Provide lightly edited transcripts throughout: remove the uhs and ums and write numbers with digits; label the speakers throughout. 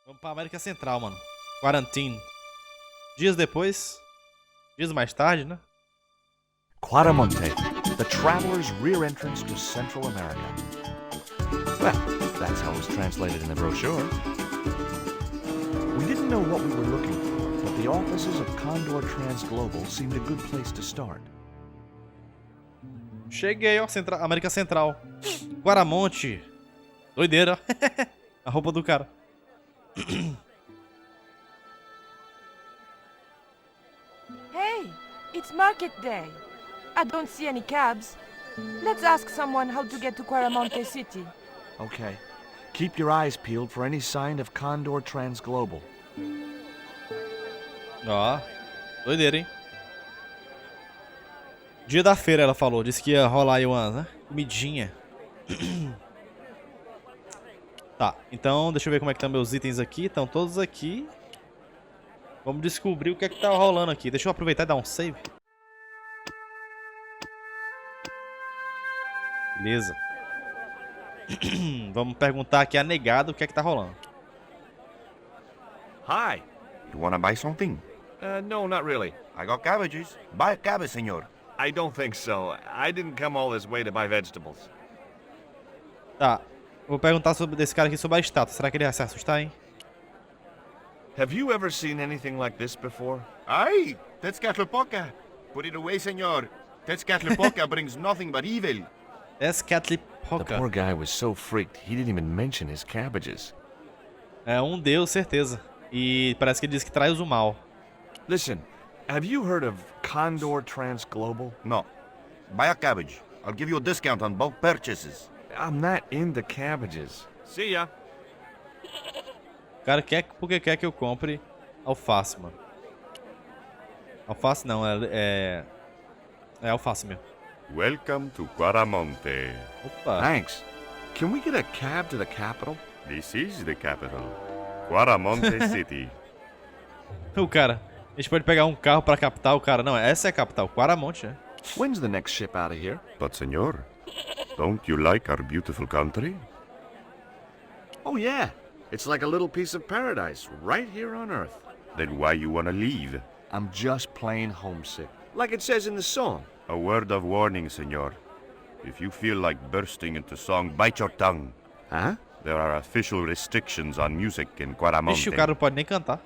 Speaker 1: Vamos pra América Central, mano. Quarantine. Dias depois. Dias mais tarde, né?
Speaker 2: Quaramonte, the traveler's rear entrance to Central America. Well, that's how it was translated in the brochure. We didn't know what we were looking for, but the offices of Condor Transglobal seemed a good place to start.
Speaker 1: Cheguei, ó. América Central. Quaramonte. Doideira, ó. A roupa do cara.
Speaker 3: Hey, it's market day. I don't see any cabs. Let's ask someone how to get to Quaramonte City.
Speaker 2: Okay. Keep your eyes peeled for any sign of Condor Transglobal.
Speaker 1: Ó. Doideira, hein? Dia da feira, ela falou. Disse que ia rolar aí uma, né? Comidinha. Tá, então deixa eu ver como é que estão meus itens aqui. Estão todos aqui. Vamos descobrir o que é que tá rolando aqui. Deixa eu aproveitar e dar um save. Beleza. Vamos perguntar aqui a negada o que é que tá rolando.
Speaker 4: Hi.
Speaker 5: You wanna buy something?
Speaker 4: No, not really.
Speaker 5: I got cabbages. Buy a cabbage, senor.
Speaker 4: I don't think so. I didn't come all this way to buy vegetables.
Speaker 1: Tá. Vou perguntar sobre desse cara aqui sobre a estátua. Será que ele vai se assustar, hein?
Speaker 4: Have you ever seen anything like this before?
Speaker 5: Aye, Tezcatlipoca. Put it away, senor. Tezcatlipoca brings nothing but evil.
Speaker 2: The
Speaker 1: Tezcatlipoca.
Speaker 2: poor guy was so freaked, he didn't even mention his cabbages.
Speaker 1: É um deus, certeza. E parece que ele diz que traz o mal.
Speaker 2: Listen, have you heard of Condor Transglobal?
Speaker 5: No. Buy a cabbage. I'll give you a discount on bulk purchases.
Speaker 2: I'm not into cabbages.
Speaker 4: See ya.
Speaker 1: O cara quer porque quer que eu compre alface, mano. Alface não, é alface mesmo.
Speaker 6: Welcome to Quaramonte.
Speaker 1: Opa.
Speaker 2: Thanks. Can we get a cab to the capital?
Speaker 6: This is the capital, Quaramonte City.
Speaker 1: O cara, a gente pode pegar um carro pra capital, cara. Não, essa é a capital, Quaramonte, né?
Speaker 2: When's the next ship out of here?
Speaker 6: But senor, don't you like our beautiful country?
Speaker 2: Oh yeah, it's like a little piece of paradise right here on Earth.
Speaker 6: Then why you wanna leave?
Speaker 2: I'm just plain homesick. Like it says in the song.
Speaker 6: A word of warning, senor. If you feel like bursting into song, bite your tongue.
Speaker 2: Huh?
Speaker 6: There are official restrictions on music in
Speaker 1: Vixe,
Speaker 6: Quaramonte.
Speaker 1: o cara não pode nem cantar.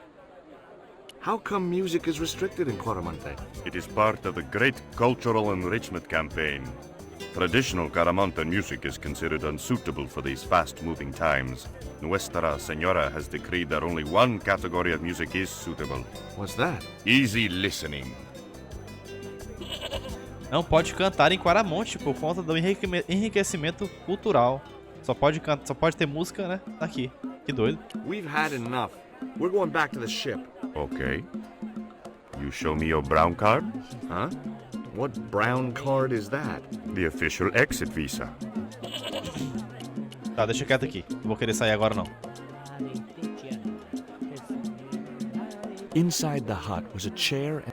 Speaker 2: How come music is restricted in Quaramonte?
Speaker 6: It is part of the great cultural enrichment campaign. Traditional Quaramonte music is considered unsuitable for these fast-moving times. Nuestra Señora has decreed that only one category of music is suitable.
Speaker 2: What's that?
Speaker 6: Easy listening.
Speaker 1: Não pode cantar em Quaramonte por conta do enriquecimento cultural. Só pode ter música, né? Aqui. Que doido.
Speaker 2: We've had enough. We're going back to the ship.
Speaker 6: Okay. You show me your brown card?
Speaker 2: Huh? What brown card is that?
Speaker 6: The official exit visa.
Speaker 1: Tá, deixa quieto aqui. Não vou querer sair agora, não.
Speaker 2: Inside the hut was a chair.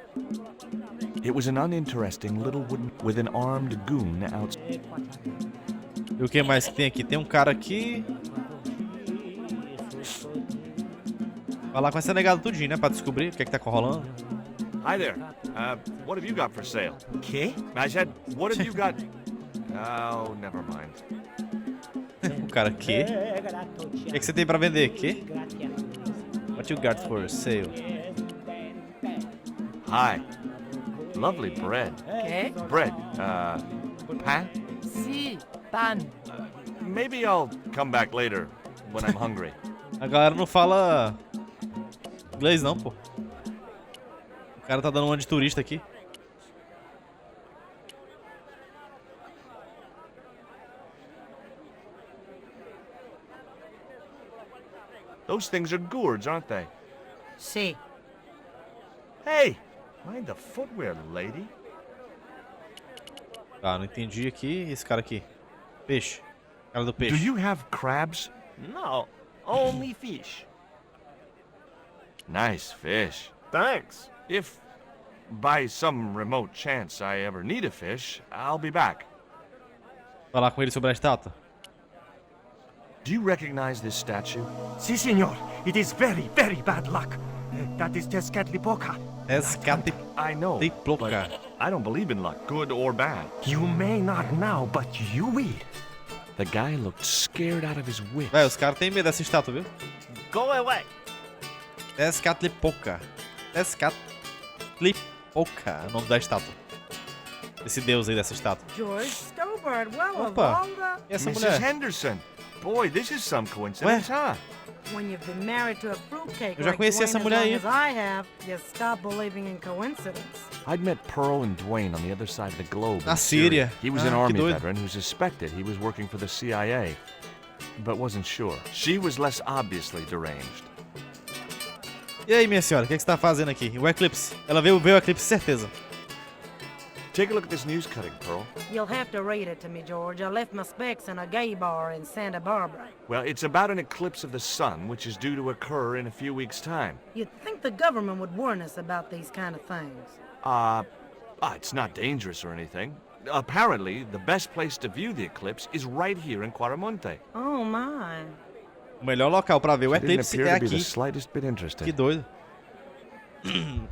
Speaker 2: It was an uninteresting little wooden with an armed goon outside.
Speaker 1: E o que mais que tem aqui? Tem um cara aqui. Vai lá com essa negada tudinho, né? Pra descobrir o que é que tá rolando.
Speaker 4: Hi there. What have you got for sale?
Speaker 2: ¿Qué?
Speaker 4: I said, what have you got? Oh, never mind.
Speaker 1: O cara, que? O que é que você tem pra vender? Que? What you got for sale?
Speaker 4: Hi. Lovely bread.
Speaker 3: ¿Qué?
Speaker 4: Bread. Pan?
Speaker 3: Sí, pan.
Speaker 4: Maybe I'll come back later when I'm hungry.
Speaker 1: A galera não fala inglês não, pô. O cara tá dando uma de turista aqui.
Speaker 4: Those things are gourds, aren't they?
Speaker 3: Sí.
Speaker 4: Hey, mind the footwear, lady.
Speaker 1: Tá, não entendi aqui. Esse cara aqui. Peixe. Cara do
Speaker 2: Do
Speaker 1: peixe.
Speaker 2: you have crabs?
Speaker 4: No, only fish.
Speaker 2: Nice fish.
Speaker 4: Thanks. If by some remote chance I ever need a fish, I'll be back.
Speaker 1: Falar com ele sobre a estátua.
Speaker 4: Do you recognize this statue?
Speaker 5: Si, senor. It is very, very bad luck. That is Tezcatlipoca.
Speaker 4: I know,
Speaker 1: Tezcatlipoca.
Speaker 4: but I don't believe in luck, good or bad.
Speaker 5: You may not now, but you will.
Speaker 2: The guy looked scared out of his wits.
Speaker 1: Véi, os caras têm medo dessa estátua, viu?
Speaker 5: Go away.
Speaker 1: Tezcatlipoca. Tezcatlipoca é o nome da estátua. Esse deus aí dessa estátua.
Speaker 3: George Stobart, well, of
Speaker 1: Opa.
Speaker 3: all the...
Speaker 1: E essa
Speaker 4: Mrs.
Speaker 1: mulher?
Speaker 4: Henderson. Boy, this is some coincidence, huh?
Speaker 3: When you've been married to a fruitcake
Speaker 1: Eu já
Speaker 3: like
Speaker 1: conheci
Speaker 3: Dwayne
Speaker 1: essa
Speaker 3: as
Speaker 1: mulher
Speaker 3: long
Speaker 1: aí.
Speaker 3: as I have, you stop believing in coincidence.
Speaker 2: I'd met Pearl and Dwayne on the other side of the globe.
Speaker 1: Na
Speaker 2: in
Speaker 1: Síria.
Speaker 2: He was
Speaker 1: Ah,
Speaker 2: an
Speaker 1: que
Speaker 2: army
Speaker 1: doido.
Speaker 2: veteran who suspected he was working for the CIA, but wasn't sure.
Speaker 4: She was less obviously deranged.
Speaker 1: E aí, minha senhora, o que você tá fazendo aqui? O eclipse. Ela veio o eclipse, certeza.
Speaker 4: Take a look at this news cutting, Pearl.
Speaker 3: You'll have to read it to me, George. I left my specs in a gay bar in Santa Barbara.
Speaker 4: Well, it's about an eclipse of the sun, which is due to occur in a few weeks' time.
Speaker 3: You'd think the government would warn us about these kind of things.
Speaker 4: It's not dangerous or anything. Apparently, the best place to view the eclipse is right here in Quaramonte.
Speaker 3: Oh, my.
Speaker 1: O melhor local pra ver o
Speaker 2: She didn't
Speaker 1: eclipse
Speaker 2: appear
Speaker 1: é
Speaker 2: to be the
Speaker 1: aqui.
Speaker 2: slightest bit interested.
Speaker 1: Que doido.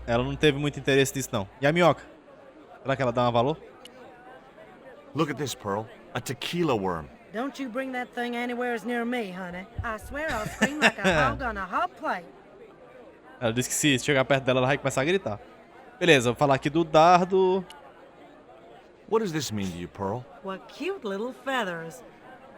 Speaker 1: Ela não teve muito interesse nisso, não. E a minhoca? Será que ela dá um valor?
Speaker 4: Look at this, Pearl. A tequila worm.
Speaker 3: Don't you bring that thing anywhere near me, honey. I swear I'll scream like a hog on a hot plate.
Speaker 1: Ela disse que se chegar perto dela, ela vai começar a gritar. Beleza, vou falar aqui do dardo.
Speaker 4: What does this mean to you, Pearl?
Speaker 3: What cute little feathers.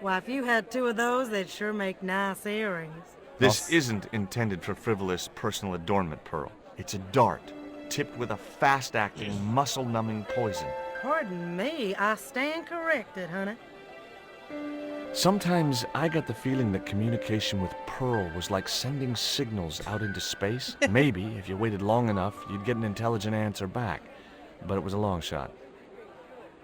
Speaker 3: Why, if you had two of those, they'd sure make nice earrings.
Speaker 4: This
Speaker 1: Nossa.
Speaker 4: isn't intended for frivolous personal adornment, Pearl. It's a dart, tipped with a fast-acting, muscle-numbing poison.
Speaker 3: Pardon me, I stand corrected, honey.
Speaker 2: Sometimes I got the feeling that communication with Pearl was like sending signals out into space. Maybe, if you waited long enough, you'd get an intelligent answer back. But it was a long shot.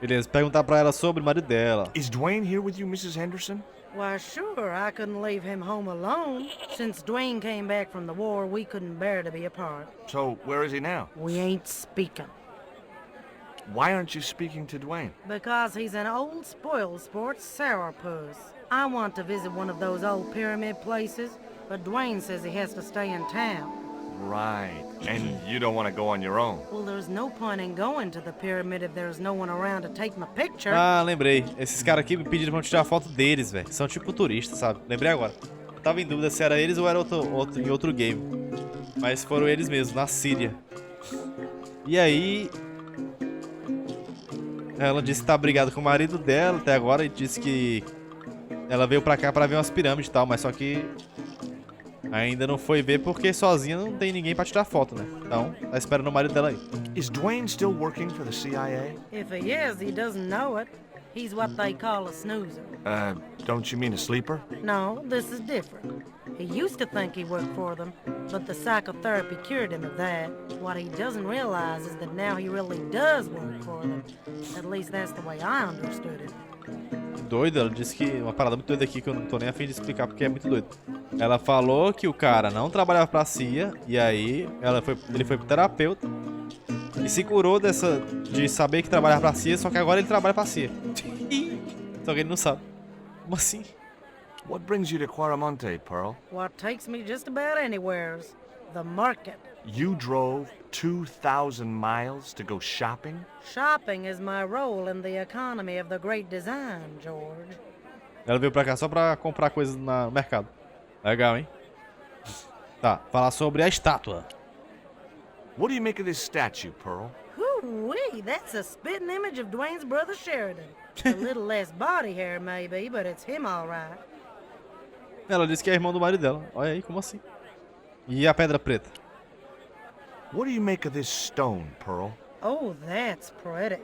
Speaker 1: Beleza, perguntar pra ela sobre o marido dela.
Speaker 4: Is Dwayne here with you, Mrs. Henderson?
Speaker 3: Why, sure, I couldn't leave him home alone. Since Dwayne came back from the war, we couldn't bear to be apart.
Speaker 4: So, where is he now?
Speaker 3: We ain't speaking.
Speaker 4: Why aren't you speaking to Dwayne?
Speaker 3: Because he's an old spoiled sport sourpuss. I want to visit one of those old pyramid places, but Dwayne says he has to stay in town.
Speaker 4: Right. And you don't want to go on your own.
Speaker 3: Well, there's no point in going to the pyramid if there's no one around to take my picture.
Speaker 1: Ah, lembrei. Esses caras aqui me pediram pra eu tirar foto deles, velho. São tipo turistas, sabe? Lembrei agora. Eu tava em dúvida se era eles ou era em outro game. Mas foram eles mesmos, na Síria. E aí... Ela disse que tá brigada com o marido dela até agora e disse que... Ela veio pra cá pra ver umas pirâmides e tal, mas só que... Ainda não foi ver porque sozinha não tem ninguém pra tirar foto, né? Então, tá esperando o marido dela aí.
Speaker 4: Is Dwayne still working for the CIA?
Speaker 3: If he is, he doesn't know it. He's what they call a snoozer.
Speaker 4: Don't you mean a sleeper?
Speaker 3: No, this is different. He used to think he worked for them, but the psychotherapy cured him of that. What he doesn't realize is that now he really does work for them. At least that's the way I understood it.
Speaker 1: Doido, ela disse que... Uma parada muito doida aqui que eu não tô nem a fim de explicar porque é muito doido. Ela falou que o cara não trabalhava pra CIA e aí ele foi pro terapeuta e se curou de saber que trabalhava pra CIA, só que agora ele trabalha pra CIA. Só que ele não sabe. Como assim?
Speaker 4: What brings you to Quaramonte, Pearl?
Speaker 3: What takes me just about anywheres? The market.
Speaker 4: You drove 2,000 miles to go shopping?
Speaker 3: Shopping is my role in the economy of the great design, George.
Speaker 1: Ela veio pra cá só pra comprar coisas no mercado. Legal, hein? Tá, falar sobre a estátua.
Speaker 4: What do you make of this statue, Pearl?
Speaker 3: Whoo-wee, that's a spitting image of Dwayne's brother Sheridan. A little less body hair, maybe, but it's him all right.
Speaker 1: Ela disse que é irmão do marido dela. Olha aí, como assim? E a pedra preta?
Speaker 4: What do you make of this stone, Pearl?
Speaker 3: Oh, that's pretty.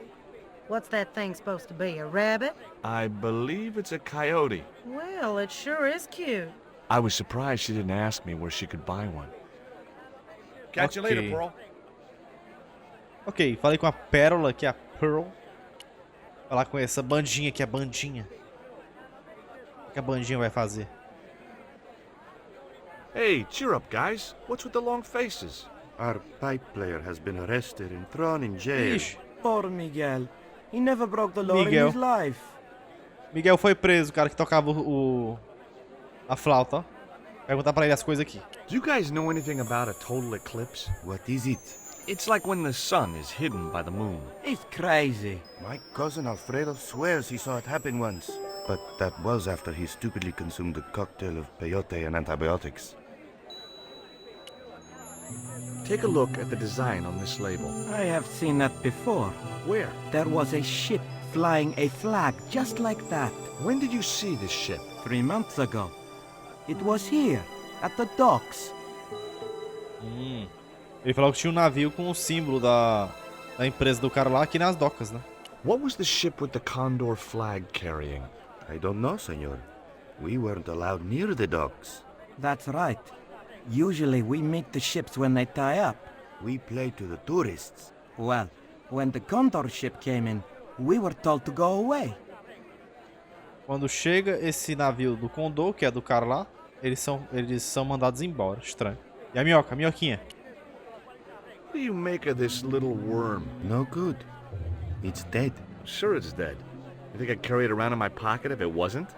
Speaker 3: What's that thing supposed to be, a rabbit?
Speaker 4: I believe it's a coyote.
Speaker 3: Well, it sure is cute.
Speaker 2: I was surprised she didn't ask me where she could buy one.
Speaker 5: Catch you later, Pearl.
Speaker 1: Ok, falei com a Pérola, que é a Pearl. Falar com essa bandinha aqui, a bandinha. O que a bandinha vai fazer?
Speaker 4: Hey, cheer up, guys. What's with the long faces?
Speaker 6: Our pipe player has been arrested and thrown in jail.
Speaker 1: Ixi,
Speaker 7: Poor Miguel. He never broke the law
Speaker 1: Miguel.
Speaker 7: in his life.
Speaker 1: Miguel foi preso, o cara que tocava a flauta, ó. Perguntar pra ele as coisas aqui.
Speaker 4: Do you guys know anything about a total eclipse?
Speaker 5: What is it?
Speaker 4: It's like when the sun is hidden by the moon.
Speaker 7: It's crazy.
Speaker 5: My cousin Alfredo swears he saw it happen once. But that was after he stupidly consumed a cocktail of peyote and antibiotics.
Speaker 4: Take a look at the design on this label.
Speaker 7: I have seen that before.
Speaker 4: Where?
Speaker 7: There was a ship flying a flag just like that
Speaker 4: When did you see this ship?
Speaker 7: 3 months ago. It was here, at the docks.
Speaker 1: Ele falou que tinha um navio com o símbolo da empresa do cara lá aqui nas docas, né?
Speaker 4: What was the ship with the condor flag carrying?
Speaker 5: I don't know, senor. We weren't allowed near the docks.
Speaker 7: That's right. Usually we meet the ships when they tie up.
Speaker 5: We play to the tourists.
Speaker 7: Well, when the Condor ship came in, we were told to go away.
Speaker 1: Quando chega esse navio do Condor, que é do cara lá, eles são mandados embora. Estranho. E a minhoquinha?
Speaker 4: What do you make of this little worm?
Speaker 5: No good. It's dead.
Speaker 4: Sure it's dead. You think I'd carry it around in my pocket if it wasn't?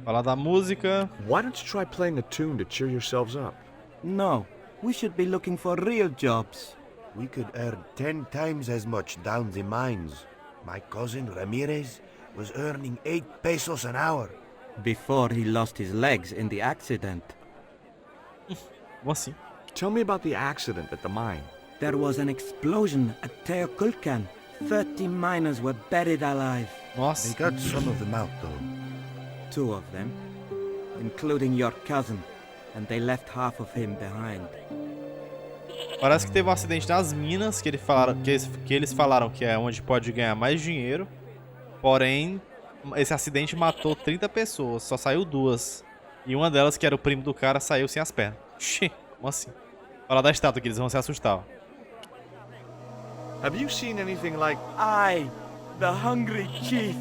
Speaker 1: Falar da música.
Speaker 4: Why don't you try playing a tune to cheer yourselves up?
Speaker 7: No, we should be looking for real jobs.
Speaker 5: We could earn 10 times as much down the mines. My cousin Ramirez was earning 8 pesos an hour.
Speaker 7: Before he lost his legs in the accident.
Speaker 1: Como assim?
Speaker 4: Tell me about the accident at the mine.
Speaker 7: There was an explosion at Teoculcan. 30 miners were buried alive.
Speaker 5: They
Speaker 1: Nossa.
Speaker 5: got some of them out, though.
Speaker 7: 2 of them, including your cousin, and they left half of him behind.
Speaker 1: Parece que teve um acidente nas minas, que eles falaram que é onde pode ganhar mais dinheiro. Porém, esse acidente matou 30 pessoas, só saiu 2. E uma delas, que era o primo do cara, saiu sem as pernas. Xê, como assim? Fala da estátua que eles vão se assustar, ó.
Speaker 4: Have you seen anything like...
Speaker 7: I, the hungry chief.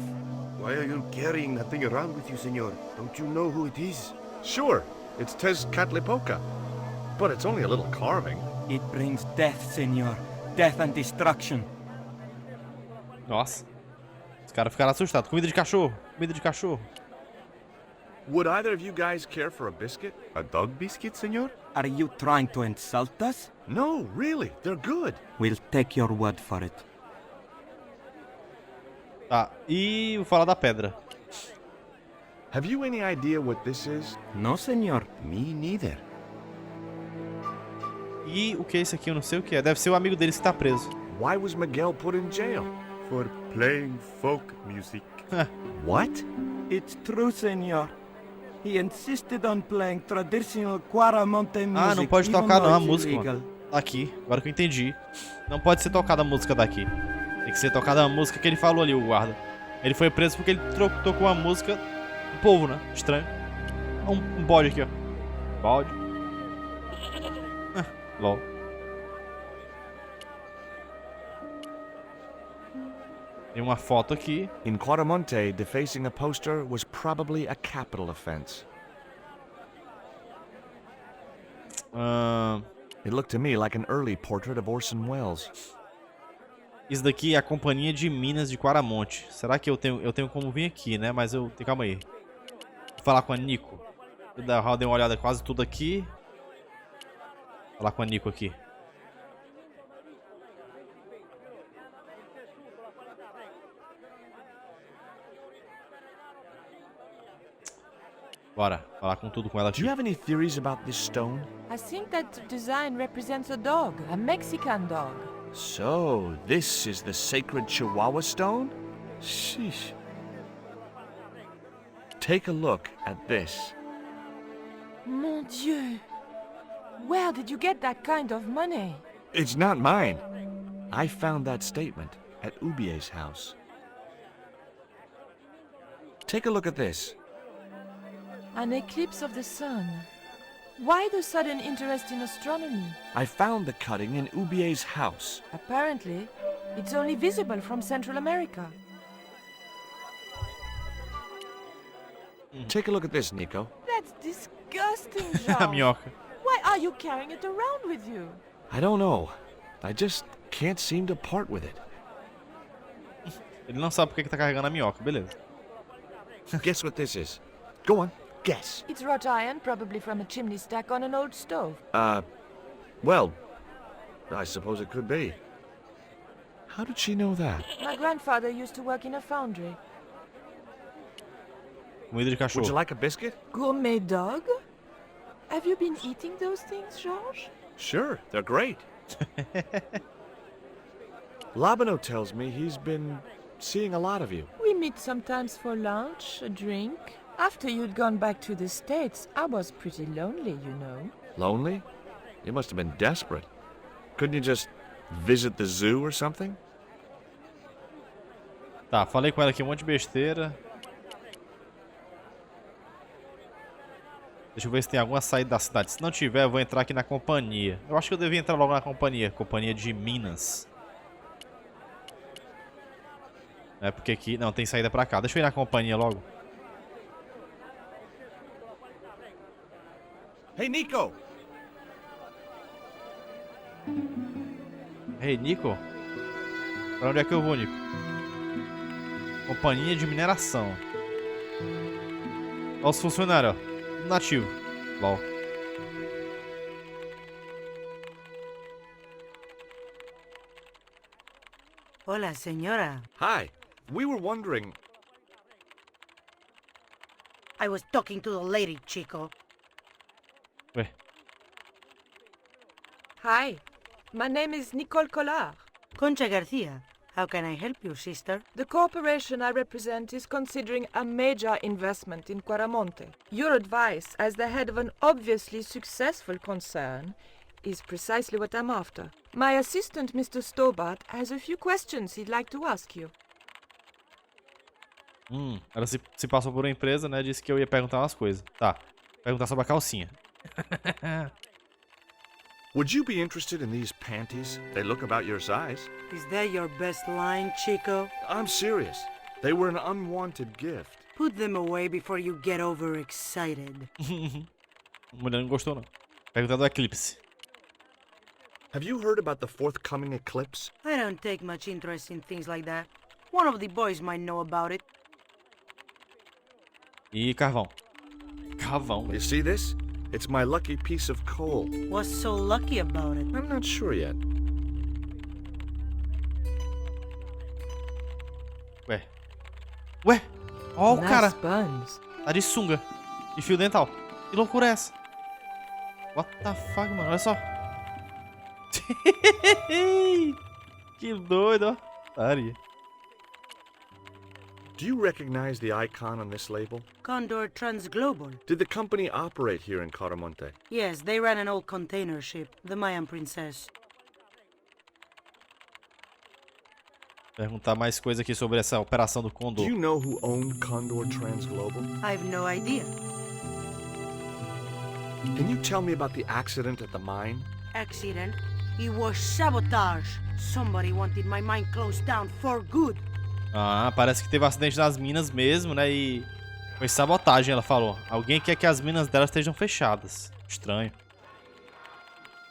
Speaker 5: Why are you carrying that thing around with you, senor? Don't you know who it is?
Speaker 4: Sure, it's Tezcatlipoca. But it's only a little carving.
Speaker 7: It brings death, senor. Death and destruction.
Speaker 1: Nossa. Os caras ficaram assustados. Comida de cachorro. Comida de cachorro.
Speaker 4: Would either of you guys care for a biscuit?
Speaker 5: A dog biscuit, senor?
Speaker 7: Are you trying to insult us?
Speaker 4: No, really, they're good.
Speaker 7: We'll take your word for it.
Speaker 1: Tá, e vou falar da pedra.
Speaker 4: Have you any idea what this is?
Speaker 7: No, senor.
Speaker 5: Me neither.
Speaker 1: E o que é isso aqui? Eu não sei o que é. Deve ser o amigo deles que tá preso.
Speaker 4: Why was Miguel put in jail?
Speaker 6: For playing folk music.
Speaker 4: What?
Speaker 7: It's true, senor. He insisted on playing traditional Quaramonte music.
Speaker 1: Ah, não pode
Speaker 7: even
Speaker 1: tocar não,
Speaker 7: though
Speaker 1: a
Speaker 7: it's
Speaker 1: música,
Speaker 7: illegal.
Speaker 1: mano. Tá aqui, agora que eu entendi. Não pode ser tocada a música daqui. Tem que ser tocada a música que ele falou ali, o guarda. Ele foi preso porque ele tocou a música do povo, né? Estranho. Um bode aqui, ó. Bode. Lol. Tem uma foto aqui.
Speaker 4: In Quaramonte, defacing a poster was probably a capital offense. It looked to me like an early portrait of Orson Welles.
Speaker 1: Isso daqui é a Companhia de Minas de Quaramonte. Será que eu tenho como vir aqui, né? Mas eu... Calma aí. Vou falar com a Nico. Eu dei uma olhada quase tudo aqui. Vou falar com a Nico aqui. Bora, falar com tudo com ela
Speaker 4: Do
Speaker 1: aqui.
Speaker 4: you have any theories about this stone?
Speaker 8: I think that design represents a dog, a Mexican dog.
Speaker 4: So, this is the sacred Chihuahua stone? Sheesh. Take a look at this.
Speaker 8: Mon Dieu! Where did you get that kind of money?
Speaker 4: It's not mine. I found that statement at Ubier's house. Take a look at this.
Speaker 8: An eclipse of the sun. Why the sudden interest in astronomy?
Speaker 4: I found the cutting in Ubier's house.
Speaker 8: Apparently, it's only visible from Central America.
Speaker 4: Take a look at this, Nico.
Speaker 8: That's disgusting,
Speaker 1: A
Speaker 8: Jean.
Speaker 1: minhoca.
Speaker 8: Why are you carrying it around with you?
Speaker 4: I don't know. I just can't seem to part with it.
Speaker 1: Ele não sabe por que tá carregando a minhoca, beleza.
Speaker 4: Guess what this is? Go on, guess.
Speaker 8: It's wrought iron, probably from a chimney stack on an old stove.
Speaker 4: Well, I suppose it could be. How did she know that?
Speaker 8: My grandfather used to work in a foundry.
Speaker 1: Comida de
Speaker 4: Would you
Speaker 1: cachorro.
Speaker 4: like a biscuit?
Speaker 8: Gourmet dog? Have you been eating those things, Georges?
Speaker 4: Sure, they're great. Labano tells me he's been seeing a lot of you.
Speaker 8: We meet sometimes for lunch, a drink. After you'd gone back to the States, I was pretty lonely, you know.
Speaker 4: Lonely? You must have been desperate. Couldn't you just visit the zoo or something?
Speaker 1: Tá, falei com ela aqui um monte de besteira. Deixa eu ver se tem alguma saída da cidade. Se não tiver, eu vou entrar aqui na companhia. Eu acho que eu devia entrar logo na companhia. Companhia de Minas. É porque aqui... Não, tem saída pra cá. Deixa eu ir na companhia logo.
Speaker 4: Hey, Nico!
Speaker 1: Ei, Nico? Pra onde é que eu vou, Nico? Companhia de mineração. Olha os funcionários, ó. Nativo. Lol.
Speaker 3: Hola, señora.
Speaker 4: Hi. We were wondering...
Speaker 3: I was talking to the lady, Chico.
Speaker 1: Ué.
Speaker 8: Hi, my name is Nicole Collard.
Speaker 3: Concha Garcia. How can I help you, sister?
Speaker 8: The corporation I represent is considering a major investment in Quaramonte. Your advice, as the head of an obviously successful concern, is precisely what I'm after. My assistant, Mr. Stobart, has a few questions he'd like to ask you.
Speaker 1: Ela se passou por uma empresa, né? Disse que eu ia perguntar umas coisas. Tá. Perguntar sobre a calcinha.
Speaker 4: Would you be interested in these panties? They look about your size.
Speaker 3: Is that your best line, Chico?
Speaker 4: I'm serious. They were an unwanted gift.
Speaker 3: Put them away before you get overexcited.
Speaker 1: A mulher não gostou, não. Perguntar do eclipse.
Speaker 4: Have you heard about the forthcoming eclipse?
Speaker 3: I don't take much interest in things like that. One of the boys might know about it.
Speaker 1: E carvão. Carvão,
Speaker 4: You
Speaker 1: velho.
Speaker 4: see this? It's my lucky piece of coal.
Speaker 3: What's so lucky about it?
Speaker 4: I'm not sure yet.
Speaker 1: Ué. Ué. Ó o cara.
Speaker 8: buns.
Speaker 1: Tá de sunga. E fio dental. Que loucura é essa? What the fuck, mano? Olha só. Que doido, ó. Taria.
Speaker 4: Do you recognize the icon on this label?
Speaker 3: Condor Transglobal.
Speaker 4: Did the company operate here in Quaramonte?
Speaker 3: Yes, they ran an old container ship, the Mayan Princess.
Speaker 1: Perguntar mais coisa aqui sobre essa operação do
Speaker 4: Do
Speaker 1: Condor.
Speaker 4: you know who owned Condor Transglobal?
Speaker 3: I've no idea.
Speaker 4: Can you tell me about the accident at the mine?
Speaker 3: Accident? It was sabotage. Somebody wanted my mine closed down for good.
Speaker 1: Ah, parece que teve um acidente nas minas mesmo, né? E foi sabotagem, ela falou. Alguém quer que as minas delas estejam fechadas. Estranho.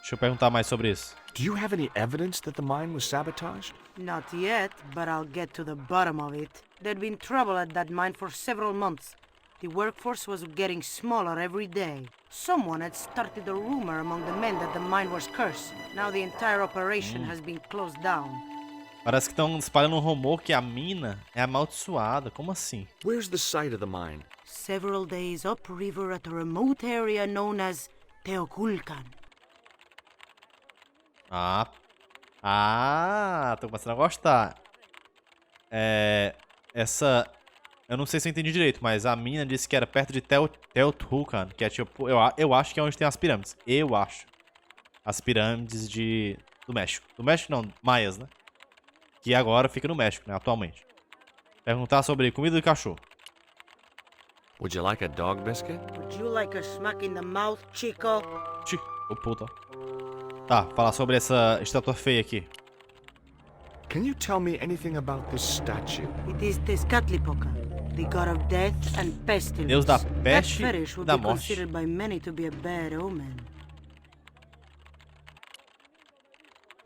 Speaker 1: Deixa eu perguntar mais sobre isso.
Speaker 4: Do you have any evidence that the mine was sabotaged?
Speaker 3: Not yet, but I'll get to the bottom of it. There'd been trouble at that mine for several months. The workforce was getting smaller every day. Someone had started a rumor among the men that the mine was cursed. Now the entire operation has been closed down.
Speaker 1: Parece que estão espalhando um rumor que a mina é amaldiçoada. Como assim?
Speaker 4: Where's the site of the mine?
Speaker 3: Several days upriver at a remote area known as Teoculcan.
Speaker 1: Tô começando a gostar. Eu não sei se eu entendi direito, mas a mina disse que era perto de Teotihuacan, que é tipo, eu acho que é onde tem as pirâmides. Eu acho. As pirâmides do México. Do México não, maias, né? Que agora fica no México, né, atualmente. Perguntar sobre comida de cachorro.
Speaker 4: Would you like a dog biscuit?
Speaker 3: Would you like a smack in the mouth, Chico?
Speaker 1: Ô puta. Tá, falar sobre essa estátua feia aqui.
Speaker 4: Can you tell me anything about this statue?
Speaker 3: It is Tezcatlipoca, the god of death and pestilence.
Speaker 1: Deus da
Speaker 3: That
Speaker 1: peste
Speaker 3: fetish
Speaker 1: e
Speaker 3: would
Speaker 1: da
Speaker 3: be
Speaker 1: morte.
Speaker 3: considered by many to be a bad omen.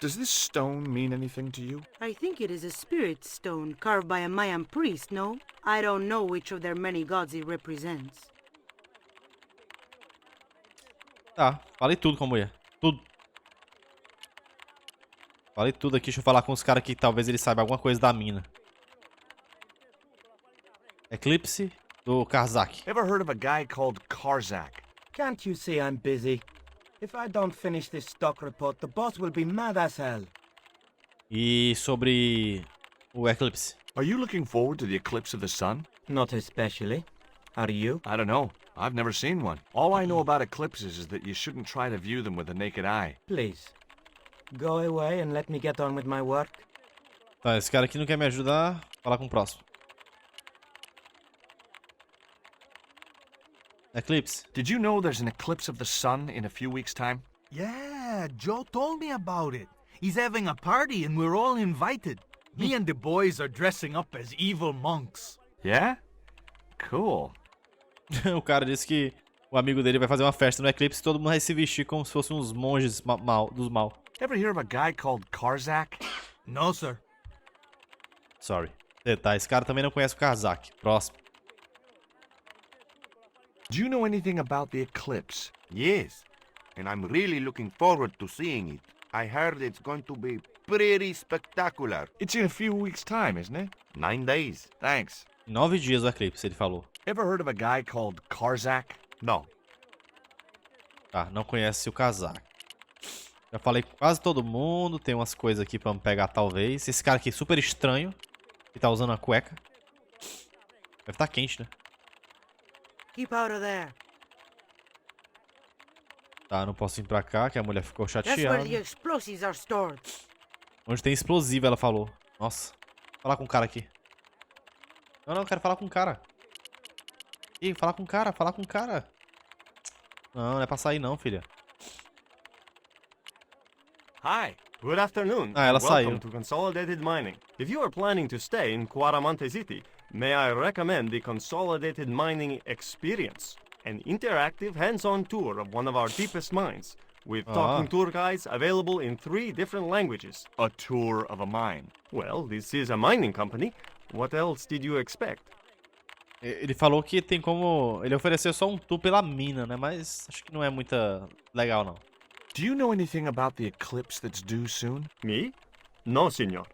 Speaker 4: Does this stone mean anything to you?
Speaker 3: I think it is a spirit stone carved by a Mayan priest, no? I don't know which of their many gods he represents.
Speaker 1: Tá, falei tudo com a mulher. Tudo. Falei tudo aqui, deixa eu falar com os caras que talvez eles saibam alguma coisa da mina. Eclipse do Karzak.
Speaker 4: Ever heard of a guy called Karzak?
Speaker 7: Can't you see I'm busy? If I don't finish this stock report, the boss will be mad as hell.
Speaker 1: E sobre o Eclipse.
Speaker 4: Are you looking forward to the eclipse of the sun?
Speaker 7: Not especially. Are you?
Speaker 4: I don't know. I've never seen one. All I know about eclipses is that you shouldn't try to view them with the naked eye.
Speaker 7: Please, go away and let me get on with my work.
Speaker 1: Tá, esse cara aqui não quer me ajudar. Vou falar com o próximo. Eclipse.
Speaker 4: Did you know there's an eclipse of the sun in a few weeks' time?
Speaker 9: Yeah, Joe told me about it. He's having a party and we're all invited. Me and the boys are dressing up as evil monks.
Speaker 4: Yeah? Cool.
Speaker 1: O cara disse que o amigo dele vai fazer uma festa no Eclipse e todo mundo vai se vestir como se fossem uns monges dos mal.
Speaker 4: Ever hear of a guy called Karzak?
Speaker 9: No, sir.
Speaker 1: Sorry. Tá, esse cara também não conhece o Karzak. Próximo.
Speaker 4: Do you know anything about the eclipse?
Speaker 5: Yes, and I'm really looking forward to seeing it. I heard it's going to be pretty spectacular.
Speaker 4: It's in a few weeks' time, isn't it?
Speaker 5: 9 days.
Speaker 4: Thanks.
Speaker 1: 9 dias o Eclipse, ele falou.
Speaker 4: Ever heard of a guy called Karzak?
Speaker 5: No.
Speaker 1: Tá, não conhece o Karzak. Já falei com quase todo mundo. Tem umas coisas aqui pra me pegar, talvez. Esse cara aqui é super estranho. Que tá usando uma cueca. Deve estar quente, né?
Speaker 3: Keep out of there.
Speaker 1: Tá, não posso vir pra cá, que a mulher ficou
Speaker 3: That's where
Speaker 1: chateada.
Speaker 3: the explosives are stored.
Speaker 1: Onde tem explosivo, ela falou. Nossa. Vou falar com o cara aqui. Não, eu quero falar com o cara. Ih, falar com o cara, falar com o cara. Não, não é pra sair não, filha.
Speaker 10: Hi, good afternoon.
Speaker 1: Ah, ela
Speaker 10: Welcome
Speaker 1: saiu.
Speaker 10: to Consolidated Mining. If you are planning to stay in Quaramonte City, may I recommend the Consolidated Mining Experience, an interactive hands-on tour of one of our deepest mines, with talking tour guides available in 3 different languages.
Speaker 4: A tour of a mine.
Speaker 10: Well, this is a mining company. What else did you expect?
Speaker 1: Ele falou que tem como... Ele ofereceu só um tour pela mina, né? Mas acho que não é muito legal, não.
Speaker 4: Do you know anything about the eclipse that's due soon?
Speaker 10: Me? No, senor.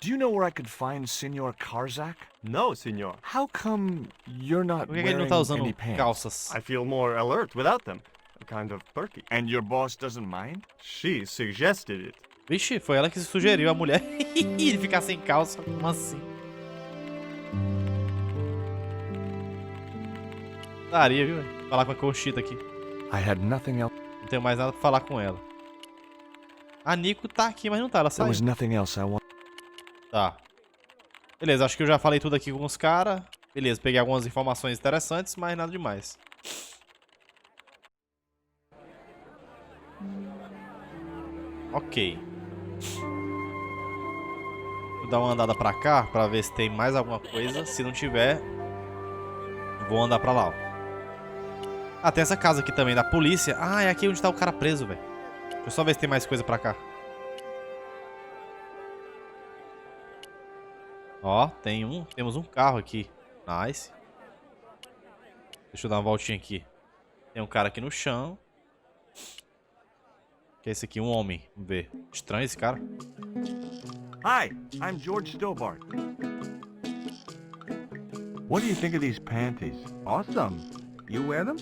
Speaker 4: Do you know where I could find Senor Karzak?
Speaker 10: No, senor.
Speaker 4: How come you're not
Speaker 1: Por que ele não
Speaker 4: wearing
Speaker 1: tá usando
Speaker 4: any pants?
Speaker 1: calças?
Speaker 10: I feel more alert without them. Kind of perky.
Speaker 4: And your boss doesn't mind?
Speaker 10: She suggested it.
Speaker 1: Vixe, foi ela que sugeriu a mulher ele ficar sem calça. Como assim? Daria, viu? Falar com a Conchita aqui.
Speaker 4: I had nothing else.
Speaker 1: Não tenho mais nada pra falar com ela. A Nico tá aqui, mas não tá. Ela
Speaker 4: There
Speaker 1: saiu.
Speaker 4: was nothing else I want.
Speaker 1: Tá. Beleza, acho que eu já falei tudo aqui com os caras. Beleza, peguei algumas informações interessantes, mas nada demais. Ok. Vou dar uma andada pra cá, pra ver se tem mais alguma coisa. Se não tiver, vou andar pra lá, ó. Ah, tem essa casa aqui também, da polícia. Ah, é aqui onde tá o cara preso, velho. Deixa eu só ver se tem mais coisa pra cá. Ó, temos um carro aqui. Nice. Deixa eu dar uma voltinha aqui. Tem um cara aqui no chão. Que é esse aqui? Um homem. Vamos ver. Estranho esse cara.
Speaker 4: Hi, I'm George Stobart. What do you think of these panties?
Speaker 5: Awesome. You wear them?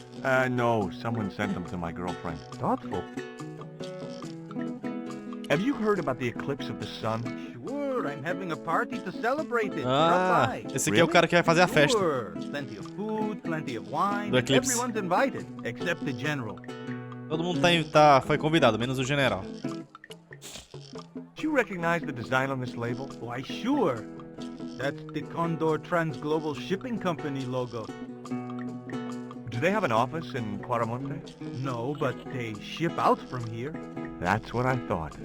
Speaker 4: No, someone sent them to my girlfriend.
Speaker 5: Thoughtful.
Speaker 4: Have you heard about the eclipse of the sun?
Speaker 9: Sure, I'm having a party to celebrate it.
Speaker 1: Ah,
Speaker 9: Drop by.
Speaker 1: esse aqui é o cara que vai fazer a festa.
Speaker 9: Sure, plenty of food, plenty of wine.
Speaker 1: Do
Speaker 9: And
Speaker 1: eclipse.
Speaker 9: everyone's invited, except the general.
Speaker 1: Todo mundo foi convidado, menos o general.
Speaker 4: Do you recognize the design on this label?
Speaker 9: Why, sure. That's the Condor Transglobal Shipping Company logo.
Speaker 4: Do they have an office in Quaramonte?
Speaker 9: No, but they ship out from here.
Speaker 4: That's what I thought.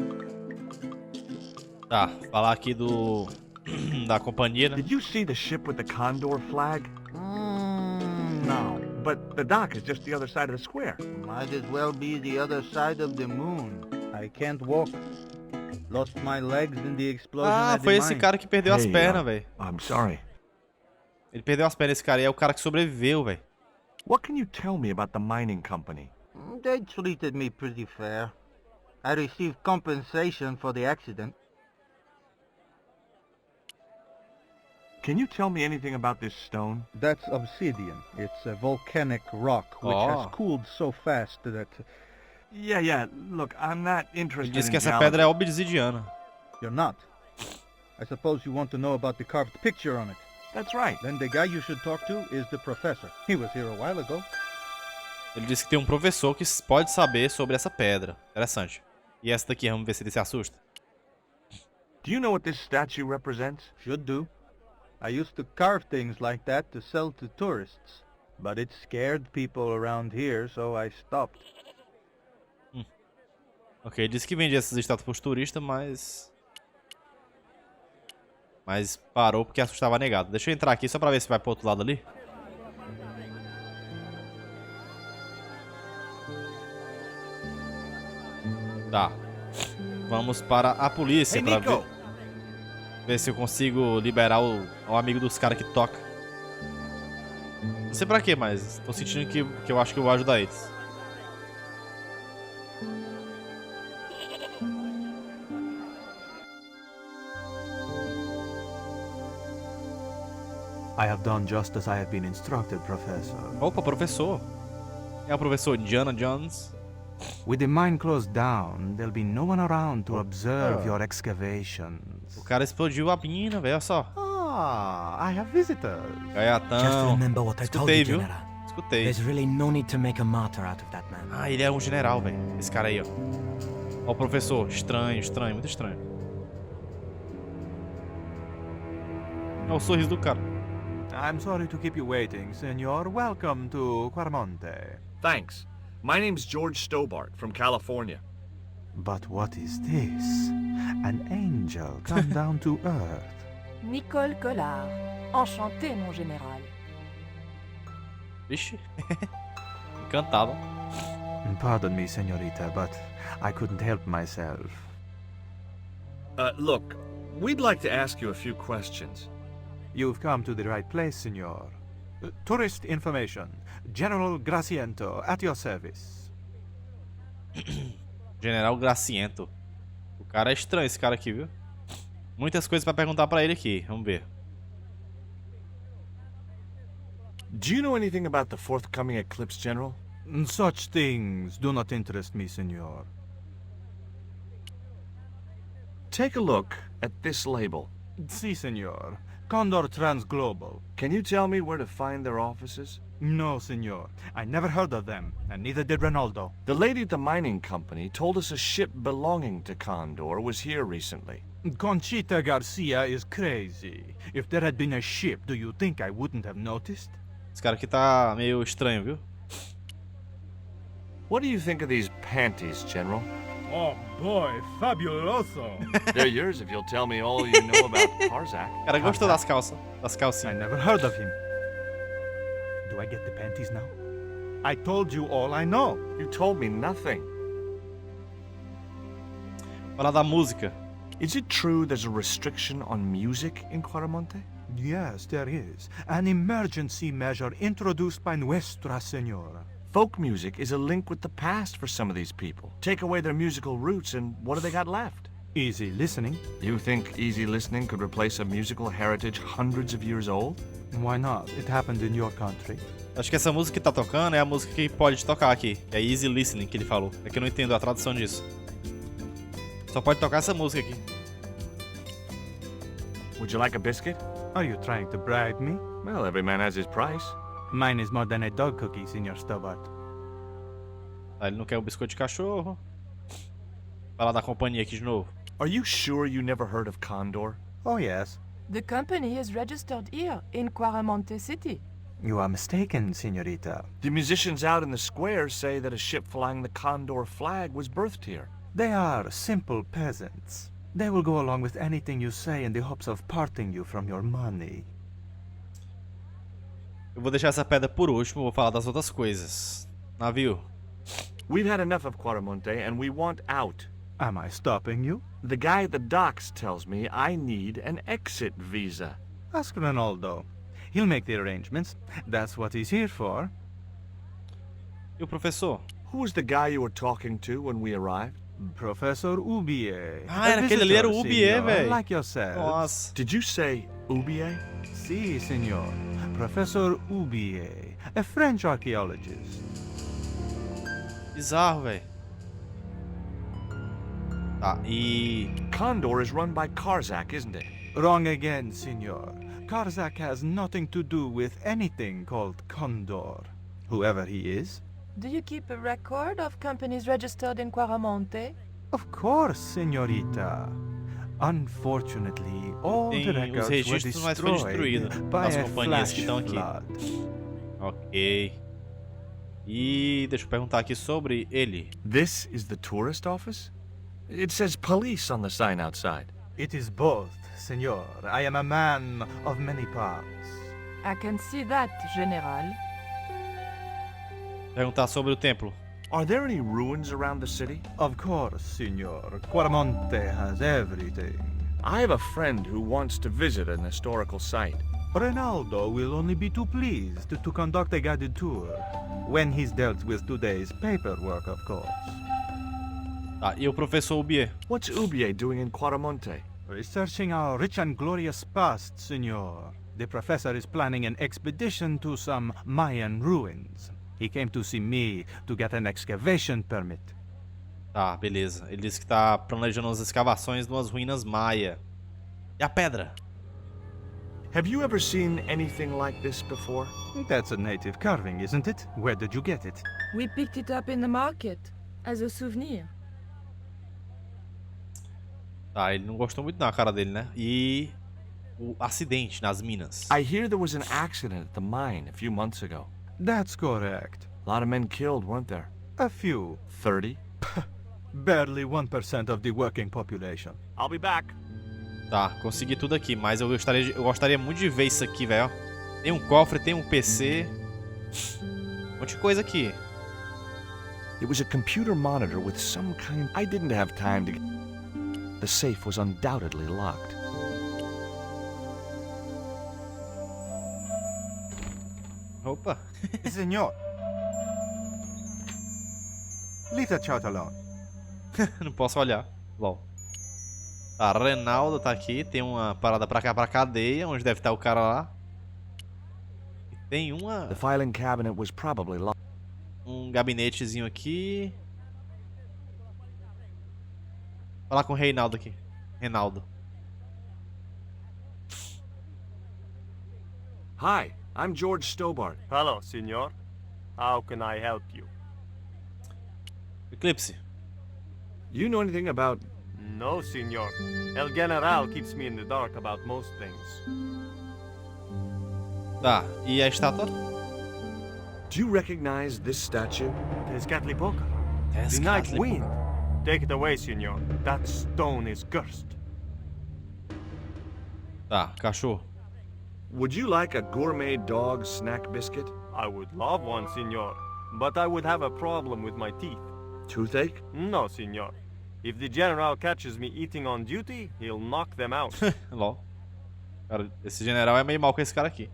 Speaker 1: Tá, falar aqui da companhia, né?
Speaker 4: Did you see the ship with the Condor flag?
Speaker 9: No.
Speaker 4: But the dock is just the other side of the square.
Speaker 9: Might as well be the other side of the moon. I can't walk. Lost my legs in the explosion
Speaker 1: Ah,
Speaker 9: at the
Speaker 1: foi esse
Speaker 9: mine.
Speaker 1: cara que perdeu as pernas, velho.
Speaker 4: I'm sorry.
Speaker 1: Ele perdeu as pernas, esse cara aí é o cara que sobreviveu, velho.
Speaker 4: What can you tell me about the mining company?
Speaker 9: They treated me pretty fair. I received compensation for the accident.
Speaker 4: Can you tell me anything about this stone?
Speaker 9: That's obsidian. It's a volcanic rock which has cooled so fast that...
Speaker 4: Yeah, look, I'm not
Speaker 1: Ele
Speaker 4: interested
Speaker 1: disse
Speaker 4: in
Speaker 1: que essa
Speaker 4: geology.
Speaker 1: pedra é obsidiana.
Speaker 9: You're not. I suppose you want to know about the carved picture on it.
Speaker 4: That's right.
Speaker 9: Then the guy you should talk to is the professor. He was here a while ago.
Speaker 1: Ele disse que tem um professor que pode saber sobre essa pedra. Interessante. E essa daqui, vamos ver se ele se assusta.
Speaker 4: Do you know what this statue represents?
Speaker 9: Should do. I used to carve things like that to sell to tourists. But it scared people around here, so I stopped.
Speaker 1: Ok, ele disse que vendia essas estátuas para os turistas, mas parou porque assustava negado. Deixa eu entrar aqui só pra ver se vai pro outro lado ali. Tá. Vamos para a polícia pra ver se eu consigo liberar o amigo dos caras que toca. Não sei pra quê, mas tô sentindo que eu acho que eu vou ajudar eles.
Speaker 11: I have done just as I have been instructed, Professor.
Speaker 1: Opa, professor. É o professor Indiana Jones.
Speaker 11: With the mine closed down, there'll be no one around to observe your excavations.
Speaker 1: O cara explodiu a mina, velho, olha só.
Speaker 11: Ah, I have visitors.
Speaker 1: Gaiatão.
Speaker 7: Just remember what I told
Speaker 1: Escutei,
Speaker 7: you,
Speaker 1: viu?
Speaker 7: General.
Speaker 1: Escutei.
Speaker 7: There's really no need to make a martyr out of that man.
Speaker 1: Ah, ele é um general, velho. Esse cara aí, ó. Ó o professor. Estranho, estranho, muito estranho. Olha o sorriso do cara.
Speaker 11: I'm sorry to keep you waiting, senor. Welcome to Quaramonte.
Speaker 4: Thanks. My name's George Stobart from California.
Speaker 11: But what is this? An angel come down to earth.
Speaker 8: Nicole Collard. Enchanté, mon général.
Speaker 1: Vixe. Encantado.
Speaker 11: Pardon me, senorita, but I couldn't help myself.
Speaker 4: Look, we'd like to ask you a few questions.
Speaker 11: You've come to the right place, senor. Tourist information. General Graciento, at your service.
Speaker 1: General Graciento. O cara é estranho, esse cara aqui, viu? Muitas coisas pra perguntar pra ele aqui. Vamos ver.
Speaker 4: Do you know anything about the forthcoming eclipse, General?
Speaker 11: Such things do not interest me, senor.
Speaker 4: Take a look at this label.
Speaker 11: Si, senor. Condor Transglobal.
Speaker 4: Can you tell me where to find their offices?
Speaker 11: No, senor. I never heard of them, and neither did Ronaldo.
Speaker 4: The lady at the mining company told us a ship belonging to Condor was here recently.
Speaker 11: Conchita Garcia is crazy. If there had been a ship, do you think I wouldn't have noticed?
Speaker 1: Esse cara aqui tá meio estranho, viu?
Speaker 4: What do you think of these panties, General?
Speaker 9: Oh boy, fabuloso!
Speaker 4: They're yours if you'll tell me all you know about Parzak.
Speaker 1: O cara gostou das calças. Das
Speaker 11: I
Speaker 1: calcinhas.
Speaker 11: never heard of him. Do I get the panties now? I told you all I know.
Speaker 4: You told me nothing.
Speaker 1: Falar da música.
Speaker 4: Is it true there's a restriction on music in Quaramonte?
Speaker 11: Yes, there is. An emergency measure introduced by Nuestra Senora.
Speaker 4: Folk music is a link with the past for some of these people. Take away their musical roots and what do they got left?
Speaker 11: Easy listening.
Speaker 4: You think easy listening could replace a musical heritage hundreds of years old?
Speaker 11: Why not? It happened in your country.
Speaker 1: Acho que essa música que tá tocando é a música que pode tocar aqui. É Easy Listening que ele falou. É que eu não entendo a tradução disso. Só pode tocar essa música aqui.
Speaker 4: Would you like a biscuit?
Speaker 11: Are you trying to bribe me?
Speaker 4: Well, every man has his price.
Speaker 11: Mine is more than a dog cookie, Senor Stobart.
Speaker 1: Ah, ele não quer o biscoito de cachorro. Falar da companhia aqui de novo.
Speaker 4: Are you sure you never heard of Condor?
Speaker 11: Oh, yes.
Speaker 8: The company is registered here in Quaramonte City.
Speaker 11: You are mistaken, Senorita.
Speaker 4: The musicians out in the square say that a ship flying the Condor flag was birthed here.
Speaker 11: They are simple peasants. They will go along with anything you say in the hopes of parting you from your money.
Speaker 1: Eu vou deixar essa pedra por último, vou falar das outras coisas. Navio.
Speaker 4: We've had enough of Quaramonte and we want out.
Speaker 11: Am I stopping you?
Speaker 4: The guy at the docks tells me I need an exit visa.
Speaker 11: Ask Ronaldo. He'll make the arrangements. That's what he's here for.
Speaker 1: E o professor?
Speaker 4: Who was the guy you were talking to when we arrived?
Speaker 11: Professor Ubier.
Speaker 1: Ah, aquele ali era o Ubier, velho.
Speaker 11: Like yourself.
Speaker 1: Nossa.
Speaker 4: Did you say Ubier?
Speaker 11: Si, senor. Professor Ubier, a French archaeologist.
Speaker 1: Bizarro, velho. Tá, e...
Speaker 4: Condor is run by Karzak, isn't it?
Speaker 11: Wrong again, senor. Karzak has nothing to do with anything called Condor. Whoever he is.
Speaker 8: Do you keep a record of companies registered in Quaramonte?
Speaker 11: Of course, senorita. Unfortunately, all the
Speaker 1: Tem os
Speaker 11: records were
Speaker 1: registros, mas foi destruído
Speaker 11: destroyed by
Speaker 1: das
Speaker 11: a
Speaker 1: companhias
Speaker 11: flash
Speaker 1: que estão aqui.
Speaker 11: flood.
Speaker 1: Ok. E deixa eu perguntar aqui sobre ele.
Speaker 4: This is the tourist office? It says police on the sign outside.
Speaker 11: It is both, senor. I am a man of many parts.
Speaker 8: I can see that, General.
Speaker 1: Perguntar sobre o templo.
Speaker 4: Are there any ruins around the city?
Speaker 11: Of course, senor. Quaramonte has everything.
Speaker 4: I have a friend who wants to visit an historical site.
Speaker 11: Ronaldo will only be too pleased to conduct a guided tour. When he's dealt with today's paperwork, of course.
Speaker 1: Tá, e o professor Ubier?
Speaker 4: What's Ubier doing in Quaramonte?
Speaker 11: Researching our rich and glorious past, senor. The professor is planning an expedition to some Mayan ruins. He came to see me to get an excavation permit.
Speaker 1: Tá, beleza. Ele disse que tá planejando as escavações de umas ruínas maia. E a pedra?
Speaker 4: Have you ever seen anything like this before?
Speaker 11: That's a native carving, isn't it? Where did you get it?
Speaker 8: We picked it up in the market as a souvenir.
Speaker 1: Tá, ele não gostou muito da cara dele, né? E o acidente nas minas.
Speaker 4: I hear there was an accident at the mine a few months ago.
Speaker 11: That's correct.
Speaker 4: A lot of men killed, weren't there?
Speaker 11: A few.
Speaker 4: 30?
Speaker 11: Barely 1% of the working population.
Speaker 10: I'll be back.
Speaker 1: Tá, consegui tudo aqui, mas eu gostaria muito de ver isso aqui, velho. Tem um cofre, tem um PC. Um monte de coisa aqui.
Speaker 4: It was a computer monitor with some kind... I didn't have time to... The safe was undoubtedly locked.
Speaker 1: Opa.
Speaker 11: Senor. Leave the child alone.
Speaker 1: Não posso olhar. Lol. Tá, Reinaldo tá aqui. Tem uma parada pra cá, pra cadeia, onde deve estar o cara lá. E tem uma...
Speaker 4: The filing cabinet was probably locked.
Speaker 1: Um gabinetezinho aqui. Falar com o Reinaldo aqui. Reinaldo.
Speaker 4: Hi, I'm George Stobart.
Speaker 10: Hello, senor. How can I help you?
Speaker 1: Eclipse.
Speaker 4: You know anything about...
Speaker 10: No, senor. El General keeps me in the dark about most things.
Speaker 1: Tá, e a estátua?
Speaker 4: Do you recognize this statue?
Speaker 10: Tezcatlipoca. The night wind. Take it away, senor. That stone is cursed.
Speaker 1: Tá, cachorro.
Speaker 4: Would you like a gourmet dog snack biscuit?
Speaker 10: I would love one, senor. But I would have a problem with my teeth.
Speaker 4: Toothache?
Speaker 10: No, senor. If the general catches me eating on duty, he'll knock them out.
Speaker 1: Lol. Cara, esse general é meio mal com esse cara aqui.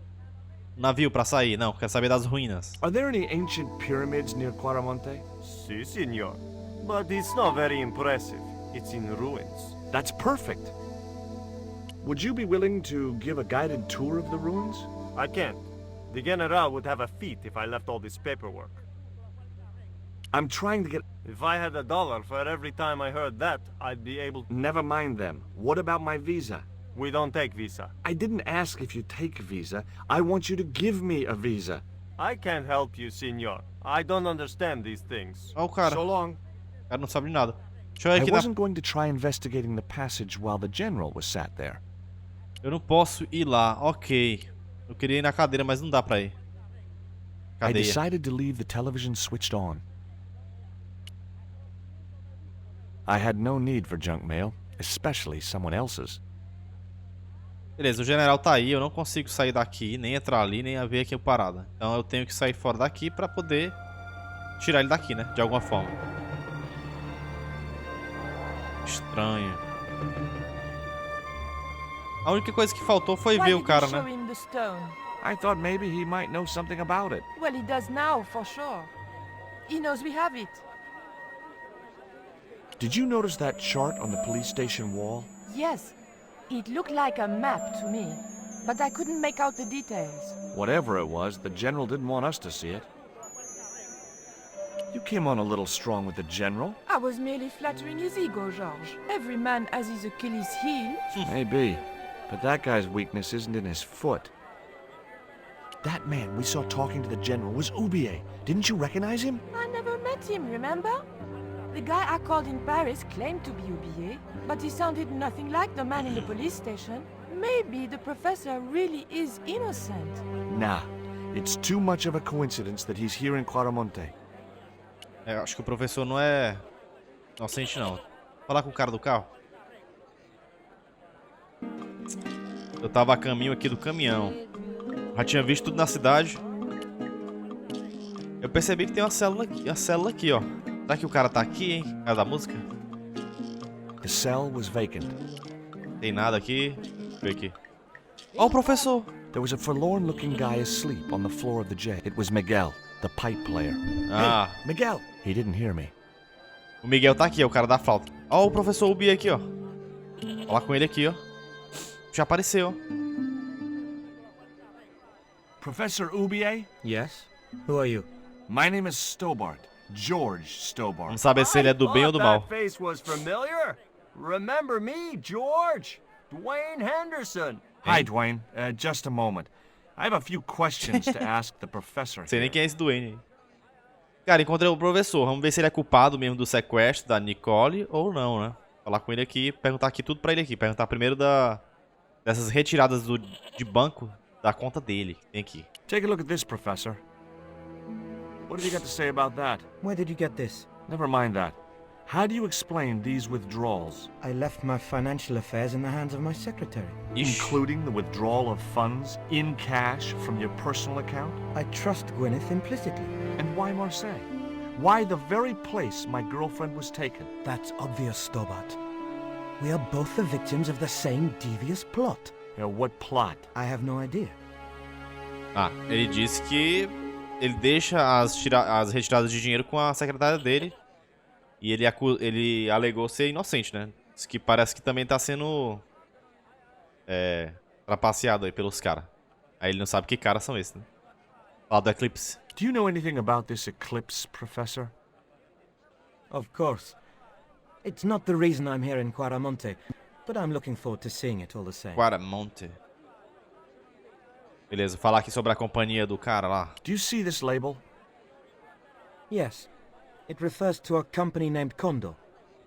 Speaker 1: Navio pra sair. Não, quer saber das ruínas.
Speaker 4: Are there any ancient pyramids near Quaramonte?
Speaker 10: Si, senor. But it's not very impressive. It's in ruins.
Speaker 4: That's perfect. Would you be willing to give a guided tour of the ruins?
Speaker 10: I can't. The general would have a fit if I left all this paperwork.
Speaker 4: I'm trying to get...
Speaker 10: If I had $1 for every time I heard that, I'd be able to...
Speaker 4: Never mind them. What about my visa?
Speaker 10: We don't take visa.
Speaker 4: I didn't ask if you take a visa. I want you to give me a visa.
Speaker 10: I can't help you, senor. I don't understand these things.
Speaker 1: Ó o cara.
Speaker 4: So long.
Speaker 1: O cara não sabe de nada. Deixa eu ir
Speaker 4: I
Speaker 1: aqui
Speaker 4: wasn't going to try investigating the passage while the general was sat there.
Speaker 1: Eu não posso ir lá. Ok. Eu queria ir na cadeira, mas não dá pra ir.
Speaker 4: I
Speaker 1: Cadeia.
Speaker 4: decided to leave the television switched on. I had no need for junk mail, especially someone else's.
Speaker 1: Beleza, o general tá aí. Eu não consigo sair daqui, nem entrar ali, nem ver aqui a parada. Então eu tenho que sair fora daqui pra poder tirar ele daqui, né? De alguma forma. Estranho. A única coisa que faltou foi ver o cara, né?
Speaker 4: I thought maybe he might know something about it.
Speaker 8: Well, he does now, for sure. He knows we have it.
Speaker 4: Did you notice that chart on the police station wall?
Speaker 8: Yes. It looked like a map to me, but I couldn't make out the details.
Speaker 4: Whatever it was, the general didn't want us to see it. You came on a little strong with the general.
Speaker 8: I was merely flattering his ego, Georges. Every man has his Achilles heel.
Speaker 4: Maybe, but that guy's weakness isn't in his foot. That man we saw talking to the general was Oubier. Didn't you recognize him?
Speaker 8: I never met him, remember? The guy I called in Paris claimed to be Oubier, but he sounded nothing like the man in the police station. Maybe the professor really is innocent.
Speaker 4: Nah, it's too much of a coincidence that he's here in Quaramonte.
Speaker 1: Eu acho que o professor não é inocente, não. Falar com o cara do carro. Eu tava a caminho aqui do caminhão. Já tinha visto tudo na cidade. Eu percebi que tem uma célula aqui, ó. Será que o cara tá aqui, hein? O cara da música?
Speaker 4: The cell was vacant.
Speaker 1: Tem nada aqui. Deixa eu ver aqui. Ó, o professor!
Speaker 4: There was a forlorn-looking guy asleep on the floor of the jet. It was Miguel, the pipe player.
Speaker 1: Ah.
Speaker 4: Hey, Miguel! He didn't hear me.
Speaker 1: O Miguel tá aqui, é o cara da flauta. Ó, o professor Ubi aqui, ó. Falar com ele aqui, ó. Já apareceu.
Speaker 4: Professor Oubier?
Speaker 7: Yes? Who are you?
Speaker 4: My name is Stobart. George Stobart.
Speaker 1: Vamos saber se ele é do bem ou do mal.
Speaker 10: That face was familiar. Remember me, George? Dwayne Henderson.
Speaker 4: Hi, Dwayne. Just a moment. I have a few questions to ask the professor.
Speaker 1: Sei nem quem é esse Dwayne. Cara, encontrei o professor. Vamos ver se ele é culpado mesmo do sequestro da Nicole ou não, né? Falar com ele aqui, perguntar aqui tudo pra ele aqui. Perguntar primeiro dessas retiradas de banco da conta dele. Tem aqui.
Speaker 4: Take a look at this, Professor. What have you got to say about that?
Speaker 7: Where did you get this?
Speaker 4: Never mind that. How do you explain these withdrawals?
Speaker 7: I left my financial affairs in the hands of my secretary.
Speaker 4: Including the withdrawal of funds in cash from your personal account?
Speaker 7: I trust Gwyneth implicitly.
Speaker 4: And why Marseille? Why the very place my girlfriend was taken?
Speaker 7: That's obvious, Stobart. We are both the victims of the same devious plot.
Speaker 4: What plot?
Speaker 7: I have no idea.
Speaker 1: Ah, ele disse que ele deixa as retiradas de dinheiro com a secretária dele. E ele alegou ser inocente, né? Diz que parece que também tá sendo trapaceado aí pelos caras. Aí ele não sabe que caras são esses, né? Fala do eclipse.
Speaker 4: Do you know anything about this eclipse, Professor?
Speaker 7: Of course. It's not the reason I'm here in Quaramonte, but I'm looking forward to seeing it all the same.
Speaker 1: Quaramonte. Beleza, falar aqui sobre a companhia do cara lá.
Speaker 4: Do you see this label?
Speaker 7: Yes. It refers to a company named Condor.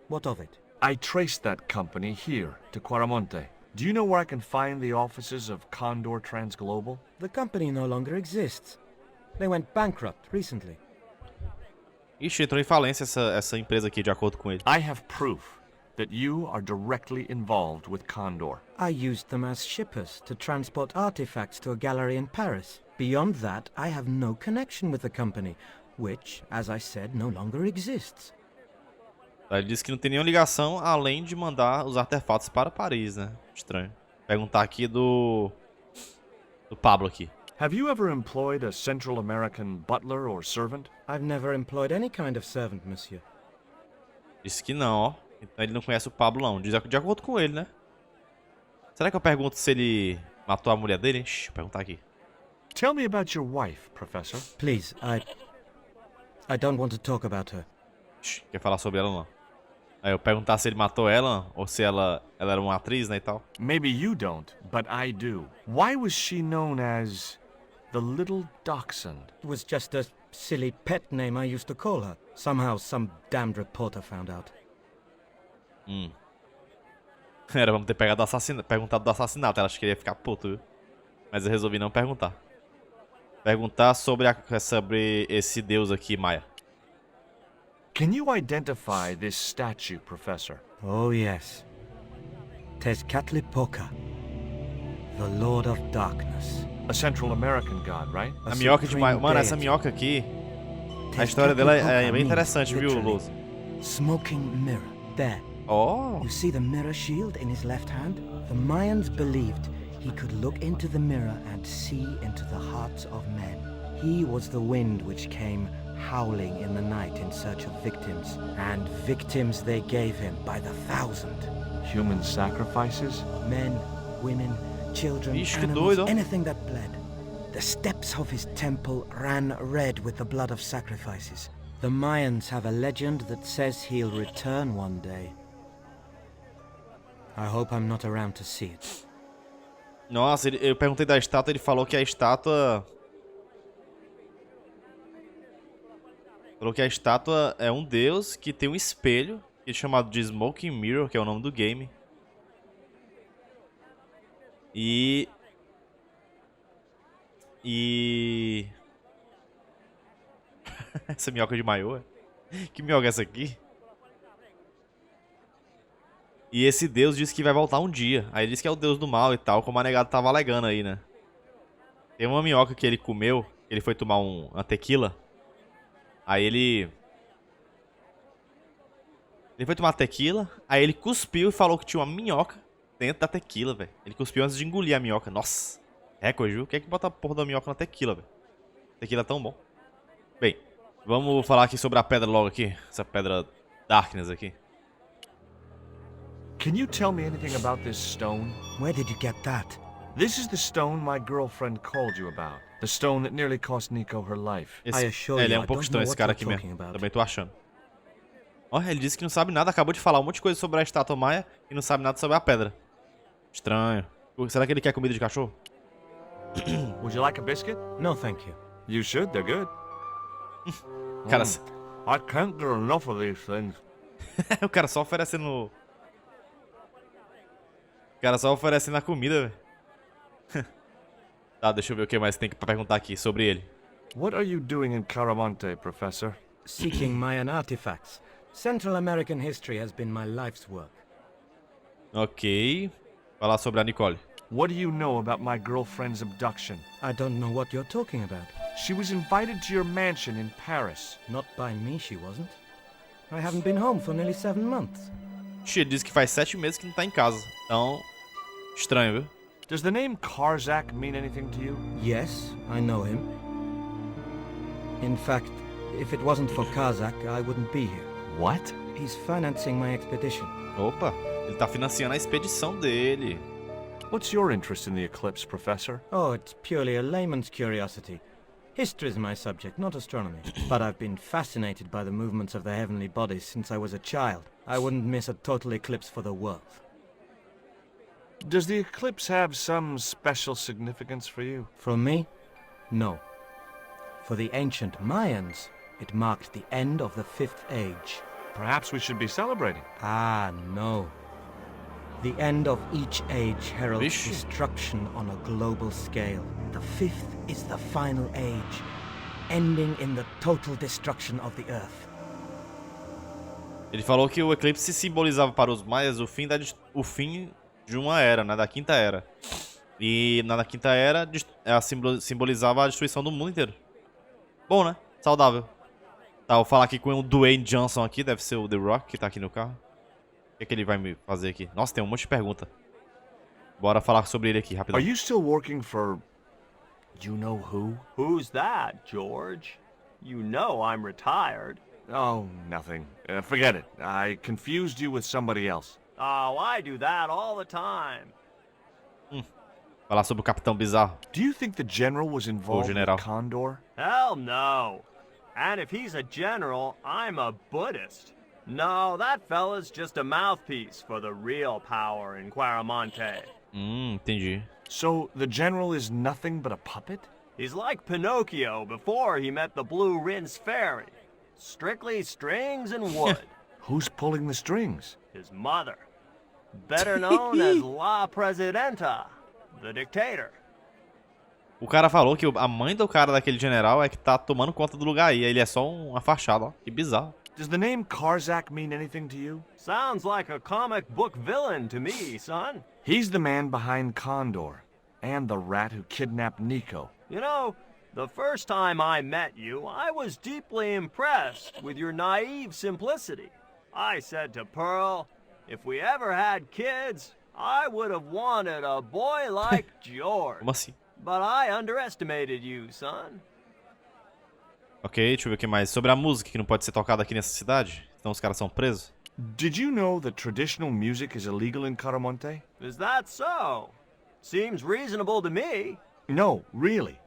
Speaker 7: What of it?
Speaker 4: I traced that company here to Quaramonte. Do you know where I can find the offices of Condor Transglobal?
Speaker 7: The company no longer exists. They went bankrupt recently.
Speaker 1: Ixi, entrou em falência essa empresa aqui, de acordo com ele.
Speaker 4: I have proof that you are directly involved with Condor.
Speaker 7: I used them as shippers to transport artifacts to a gallery in Paris. Beyond that, I have no connection with the company, which, as I said, no longer exists.
Speaker 1: Ele disse que não tem nenhuma ligação além de mandar os artefatos para Paris, né? Estranho. Perguntar aqui do Pablo aqui.
Speaker 4: Have you ever employed a Central American butler or servant?
Speaker 7: I've never employed any kind of servant, monsieur.
Speaker 1: Disse que não, ó. Então ele não conhece o Pablo, não. De acordo com ele, né? Será que eu pergunto se ele matou a mulher dele? Shhh, vou perguntar aqui.
Speaker 4: Tell me about your wife, Professor.
Speaker 7: Please, I don't want to talk about her.
Speaker 1: Shhh, quer falar sobre ela, não. Aí eu perguntar se ele matou ela, ou se ela era uma atriz, né, e tal.
Speaker 4: Maybe you don't, but I do. Why was she known as the Little Dachshund?
Speaker 7: It was just a silly pet name I used to call her. Somehow some damned reporter found out.
Speaker 1: Era, vamos ter perguntado do assassinato. Ela acho que ia ficar puto, viu? Mas eu resolvi não perguntar. Perguntar sobre esse deus aqui, Maia.
Speaker 4: Can you identify this statue, Professor?
Speaker 7: Oh, yes. Tezcatlipoca, the Lord of Darkness.
Speaker 4: A Central American god, right?
Speaker 1: A minhoca de Maia. Mano, essa minhoca aqui, a história dela é bem interessante, viu, Luz?
Speaker 7: Smoking mirror. There.
Speaker 1: Oh.
Speaker 7: You see the mirror shield in his left hand? The Mayans believed He could look into the mirror and see into the hearts of men. He was the wind which came howling in the night in search of victims, and victims they gave him by the thousand.
Speaker 4: Human sacrifices?
Speaker 7: Men, women, children,
Speaker 1: Vixe, que
Speaker 7: animals,
Speaker 1: doido.
Speaker 7: anything that bled. The steps of his temple ran red with the blood of sacrifices. The Mayans have a legend that says he'll return one day. I hope I'm not around to see it.
Speaker 1: Nossa, eu perguntei da estátua, ele falou que a estátua... Falou que a estátua é um deus que tem um espelho, que é chamado de Smoking Mirror, que é o nome do game. E... Essa minhoca de maiô, é? Que minhoca é essa aqui? E esse deus disse que vai voltar um dia. Aí ele disse que é o deus do mal e tal, como a negada tava alegando aí, né? Tem uma minhoca que ele comeu, ele foi tomar uma tequila. Aí ele foi tomar tequila, aí ele cuspiu e falou que tinha uma minhoca dentro da tequila, velho. Ele cuspiu antes de engolir a minhoca. Nossa, recorde, viu? Quem é que bota a porra da minhoca na tequila, velho? Tequila é tão bom. Bem, vamos falar aqui sobre a pedra logo aqui. Essa pedra Darkness aqui.
Speaker 4: Can you tell me anything about this stone?
Speaker 7: Where did you get that?
Speaker 4: This is the stone my girlfriend called you about. The stone that nearly cost Nico her life.
Speaker 7: I assure
Speaker 1: Ele é
Speaker 7: you,
Speaker 1: um
Speaker 7: I
Speaker 1: pouco
Speaker 7: don't
Speaker 1: estranho,
Speaker 7: know
Speaker 1: esse
Speaker 7: what
Speaker 1: cara
Speaker 7: you're
Speaker 1: aqui
Speaker 7: talking
Speaker 1: mesmo.
Speaker 7: about.
Speaker 1: Também tô achando. Ó, ele disse que não sabe nada, acabou de falar um monte de coisa sobre a estátua maia e não sabe nada sobre a pedra. Estranho. Será que ele quer comida de cachorro?
Speaker 4: Would you like a biscuit?
Speaker 7: No, thank you.
Speaker 4: You should, they're good.
Speaker 1: Cara,
Speaker 4: I can't get enough of these things.
Speaker 1: o cara só oferecendo... O cara só oferecendo a comida, velho. Tá, deixa eu ver o que mais tem pra perguntar aqui sobre ele.
Speaker 4: What are you doing in Quaramonte, Professor?
Speaker 7: Seeking Mayan artifacts. Central American history has been my life's work.
Speaker 1: Ok. Falar sobre a Nicole.
Speaker 4: What do you know about my girlfriend's abduction?
Speaker 7: I don't know what you're talking about.
Speaker 4: She was invited to your mansion in Paris.
Speaker 7: Not by me, she wasn't. I haven't been home for nearly 7 months.
Speaker 1: Ele disse que faz 7 meses que não tá em casa. Então, estranho, viu?
Speaker 4: Does the name Karzak mean anything to you?
Speaker 7: Yes, I know him. In fact, if it wasn't for Kazak, I wouldn't be here.
Speaker 4: What?
Speaker 7: He's financing my expedition.
Speaker 1: Opa, ele tá financiando a expedição dele.
Speaker 4: What's your interest in the eclipse, Professor?
Speaker 7: Oh, it's purely a layman's curiosity. History is my subject, not astronomy. But I've been fascinated by the movements of the heavenly bodies since I was a child. I wouldn't miss a total eclipse for the world.
Speaker 4: Does the eclipse have some special significance for you?
Speaker 7: For me? No. For the ancient Mayans, it marked the end of the 5th age.
Speaker 4: Perhaps we should be celebrating.
Speaker 7: Ah, no. The end of each age heralds
Speaker 1: Vixe.
Speaker 7: destruction on a global scale. The 5th is the final age, ending in the total destruction of the Earth.
Speaker 1: Ele falou que o eclipse simbolizava para os maias o fim de uma era, né? Da quinta era. E na quinta era ela simbolizava a destruição do mundo inteiro. Bom, né? Saudável. Tá, vou falar aqui com o Dwayne Johnson aqui, deve ser o The Rock que tá aqui no carro. O que é que ele vai me fazer aqui? Nossa, tem um monte de pergunta. Bora falar sobre ele aqui, rapidão.
Speaker 4: Are you still working for... you know who?
Speaker 10: Who's that, George? You know I'm retired.
Speaker 4: Oh, nothing. Forget it. I confused you with somebody else.
Speaker 10: Oh, I do that all the time.
Speaker 1: Falar sobre o Capitão Bizarro.
Speaker 4: Do you think the general was involved
Speaker 1: general.
Speaker 4: with Condor?
Speaker 10: Hell no. And if he's a general, I'm a Buddhist. No, that fella's just a mouthpiece for the real power in Quaramonte.
Speaker 1: Entendi.
Speaker 4: So, the general is nothing but a puppet?
Speaker 10: He's like Pinocchio before he met the Blue Rinse Fairy. Strictly strings and wood.
Speaker 4: Who's pulling the strings?
Speaker 10: His mother. Better known as La Presidenta, the dictator.
Speaker 1: O cara falou que a mãe do cara daquele general é que tá tomando conta do lugar aí. Ele é só uma fachada, ó. Que bizarro.
Speaker 4: Does the name Karzak mean anything to you?
Speaker 10: Sounds like a comic book villain to me, son.
Speaker 4: He's the man behind Condor, and the rat who kidnapped Nico.
Speaker 10: You know, the first time I met you, I was deeply impressed with your naive simplicity. I said to Pearl, if we ever had kids, I would have wanted a boy like George.
Speaker 1: Como assim?
Speaker 10: But I underestimated you, son.
Speaker 1: Ok, deixa eu ver o que mais. Sobre a música que não pode ser tocada aqui nessa cidade. Então os caras são presos.
Speaker 4: Did you know that traditional music is illegal in Quaramonte?
Speaker 10: Is that so? Seems reasonable to me.
Speaker 4: No, really.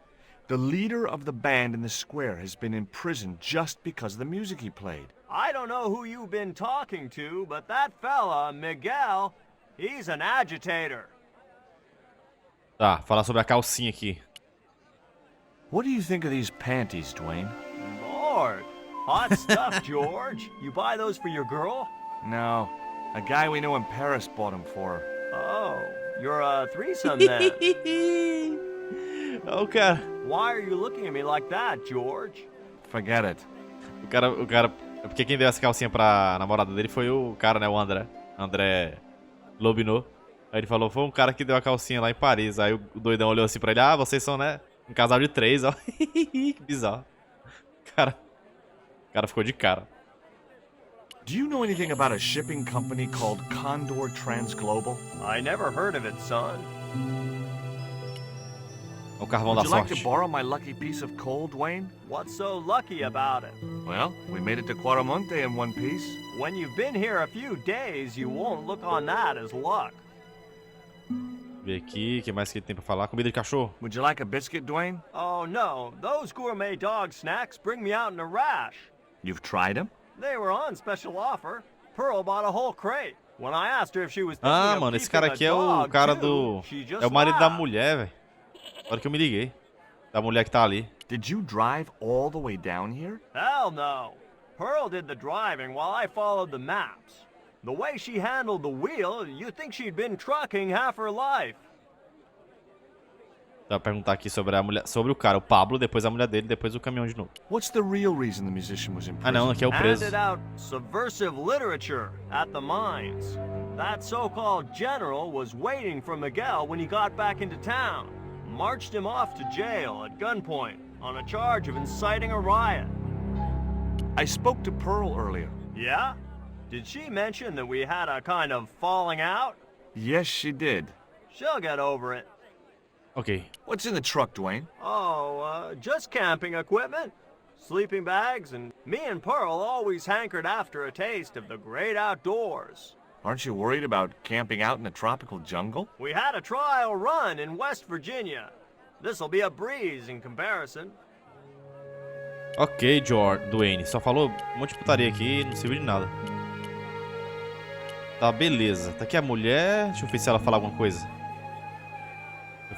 Speaker 4: The leader of the band in the square has been in prison just because of the music he played.
Speaker 10: I don't know who you've been talking to, but that fella, Miguel, he's an agitator.
Speaker 1: Tá, falar sobre a calcinha aqui.
Speaker 4: What do you think of these panties, Dwayne?
Speaker 10: Lord, hot stuff, George. You buy those for your girl?
Speaker 4: No, a guy we know in Paris bought them for her.
Speaker 10: Oh, you're a threesome then.
Speaker 1: Ó, o cara.
Speaker 10: Why are you looking at me like that, George?
Speaker 4: Forget it.
Speaker 1: O cara. É porque quem deu essa calcinha pra namorada dele foi o cara, né? O André. André Lobinot. Aí ele falou, foi um cara que deu a calcinha lá em Paris. Aí o doidão olhou assim pra ele, ah, vocês são, né? Um casal de 3, ó. Que bizarro. O cara ficou de cara.
Speaker 4: Do you know anything about a shipping company called Condor Transglobal?
Speaker 10: I never heard of it, son.
Speaker 1: O carvão da
Speaker 4: Would you like
Speaker 1: sorte.
Speaker 4: to borrow my lucky piece of coal, Dwayne?
Speaker 10: What's so lucky about it?
Speaker 4: Well, we made it to Quaramonte in one piece.
Speaker 10: When you've been here a few days, you won't look on that as luck.
Speaker 1: Ver aqui, o que mais que ele tem pra falar? Comida de cachorro.
Speaker 4: Would you like a biscuit, Dwayne?
Speaker 10: Oh no, those gourmet dog snacks bring me out in a rash.
Speaker 4: You've tried them?
Speaker 10: They were on special offer. Pearl bought a whole crate. When I asked her if she was thinking
Speaker 1: Ah,
Speaker 10: of
Speaker 1: mano, esse
Speaker 10: keeping
Speaker 1: cara
Speaker 10: a
Speaker 1: aqui é o
Speaker 10: dog
Speaker 1: cara
Speaker 10: too,
Speaker 1: do...
Speaker 10: she just
Speaker 1: É o marido da
Speaker 10: laughed.
Speaker 1: mulher, velho. Agora que eu me liguei. Da mulher que tá ali.
Speaker 4: Did you drive all the way down here?
Speaker 10: Hell no. Pearl did the driving while I followed the maps. The way she handled the wheel, you'd think she'd been trucking half her life.
Speaker 1: Dá pra perguntar aqui sobre a mulher, sobre o cara, o Pablo, depois a mulher dele, depois o caminhão de novo.
Speaker 4: What's the real reason the musician was in prison?
Speaker 1: Ah não, aqui é o preso.
Speaker 10: Handed out subversive literature at the mines. That so-called general was waiting for Miguel when he got back into town. Marched him off to jail at gunpoint on a charge of inciting a riot.
Speaker 4: I spoke to Pearl earlier.
Speaker 10: Yeah? Did she mention that we had a kind of falling out?
Speaker 4: Yes, she did.
Speaker 10: She'll get over it.
Speaker 1: Ok.
Speaker 4: What's in the truck, Dwayne?
Speaker 10: Oh, just camping equipment. Sleeping bags, and me and Pearl always hankered after a taste of the great outdoors.
Speaker 4: Aren't you worried about camping out in the tropical jungle?
Speaker 10: We had a trial run in West Virginia. This'll be a breeze in comparison.
Speaker 1: Ok, Dwayne. Só falou um monte de putaria aqui, não serviu de nada. Tá, beleza. Tá aqui a mulher. Deixa eu ver se ela fala alguma coisa. Eu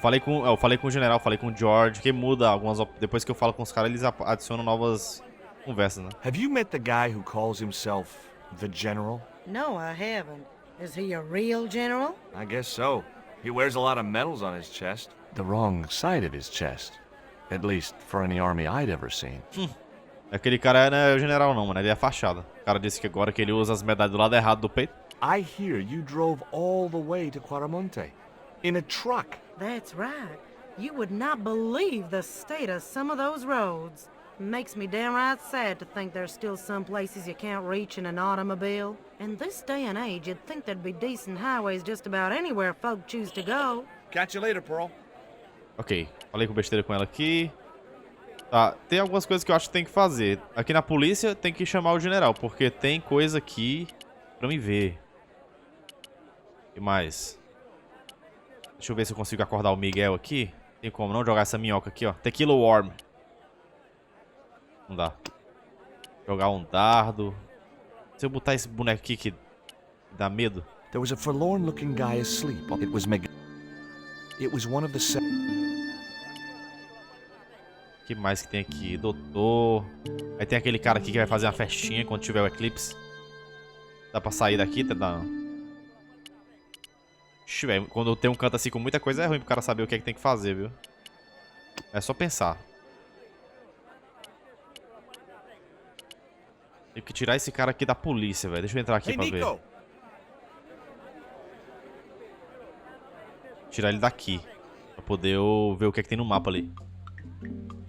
Speaker 1: falei com o general, falei com o George, que muda algumas... Depois que eu falo com os caras, eles adicionam novas conversas, né?
Speaker 4: Have you met the guy who calls himself the General?
Speaker 3: No, I haven't. Is he a real general?
Speaker 4: I guess so. He wears a lot of medals on his chest. The wrong side of his chest. At least for any army I'd ever seen.
Speaker 1: Aquele cara não é o general não, mano. Ele é a fachada. O cara disse que agora que ele usa as medalhas do lado errado do peito.
Speaker 4: I hear you drove all the way to Quaramonte. In a truck.
Speaker 3: That's right. You would not believe the state of some of those roads. Makes me downright sad to think there's still some places you can't reach in an automobile. In this day and age, you'd think there'd be decent highways just about anywhere folk choose to go.
Speaker 4: Catch you later, Pearl.
Speaker 1: Ok, falei com besteira com ela aqui. Tá, tem algumas coisas que eu acho que tem que fazer. Aqui na polícia tem que chamar o general, porque tem coisa aqui pra me ver. O que mais? Deixa eu ver se eu consigo acordar o Miguel aqui. Tem como não jogar essa minhoca aqui, ó. Tequila Worm. Não dá. Jogar um dardo. Se eu botar esse boneco aqui que dá medo.
Speaker 4: There was a forlorn-looking guy asleep. It was Miguel. It was one of the
Speaker 1: O que mais que tem aqui? Doutor. Aí tem aquele cara aqui que vai fazer uma festinha quando tiver o eclipse. Dá pra sair daqui? Tá dando. Ixi, velho. Quando tem um canto assim com muita coisa é ruim pro cara saber o que é que tem que fazer, viu? É só pensar. Tenho que tirar esse cara aqui da polícia, velho. Deixa eu entrar aqui pra ver. Tirar ele daqui. Pra poder eu ver o que é que tem no mapa ali.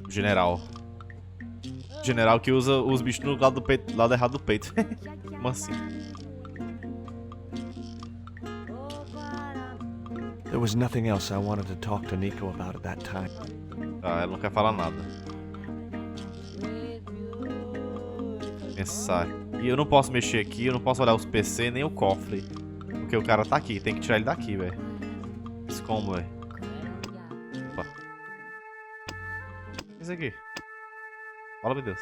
Speaker 1: O general. O general que usa os bichos no lado do peito, lado errado do peito. Como assim?
Speaker 4: There was nothing else I wanted to talk to Nico about at that time.
Speaker 1: Tá, ela não quer falar nada. Pensar. E eu não posso mexer aqui, eu não posso olhar os PC nem o cofre. Porque o cara tá aqui, tem que tirar ele daqui, velho. Isso como, velho? Opa. Isso aqui. Fala, meu Deus.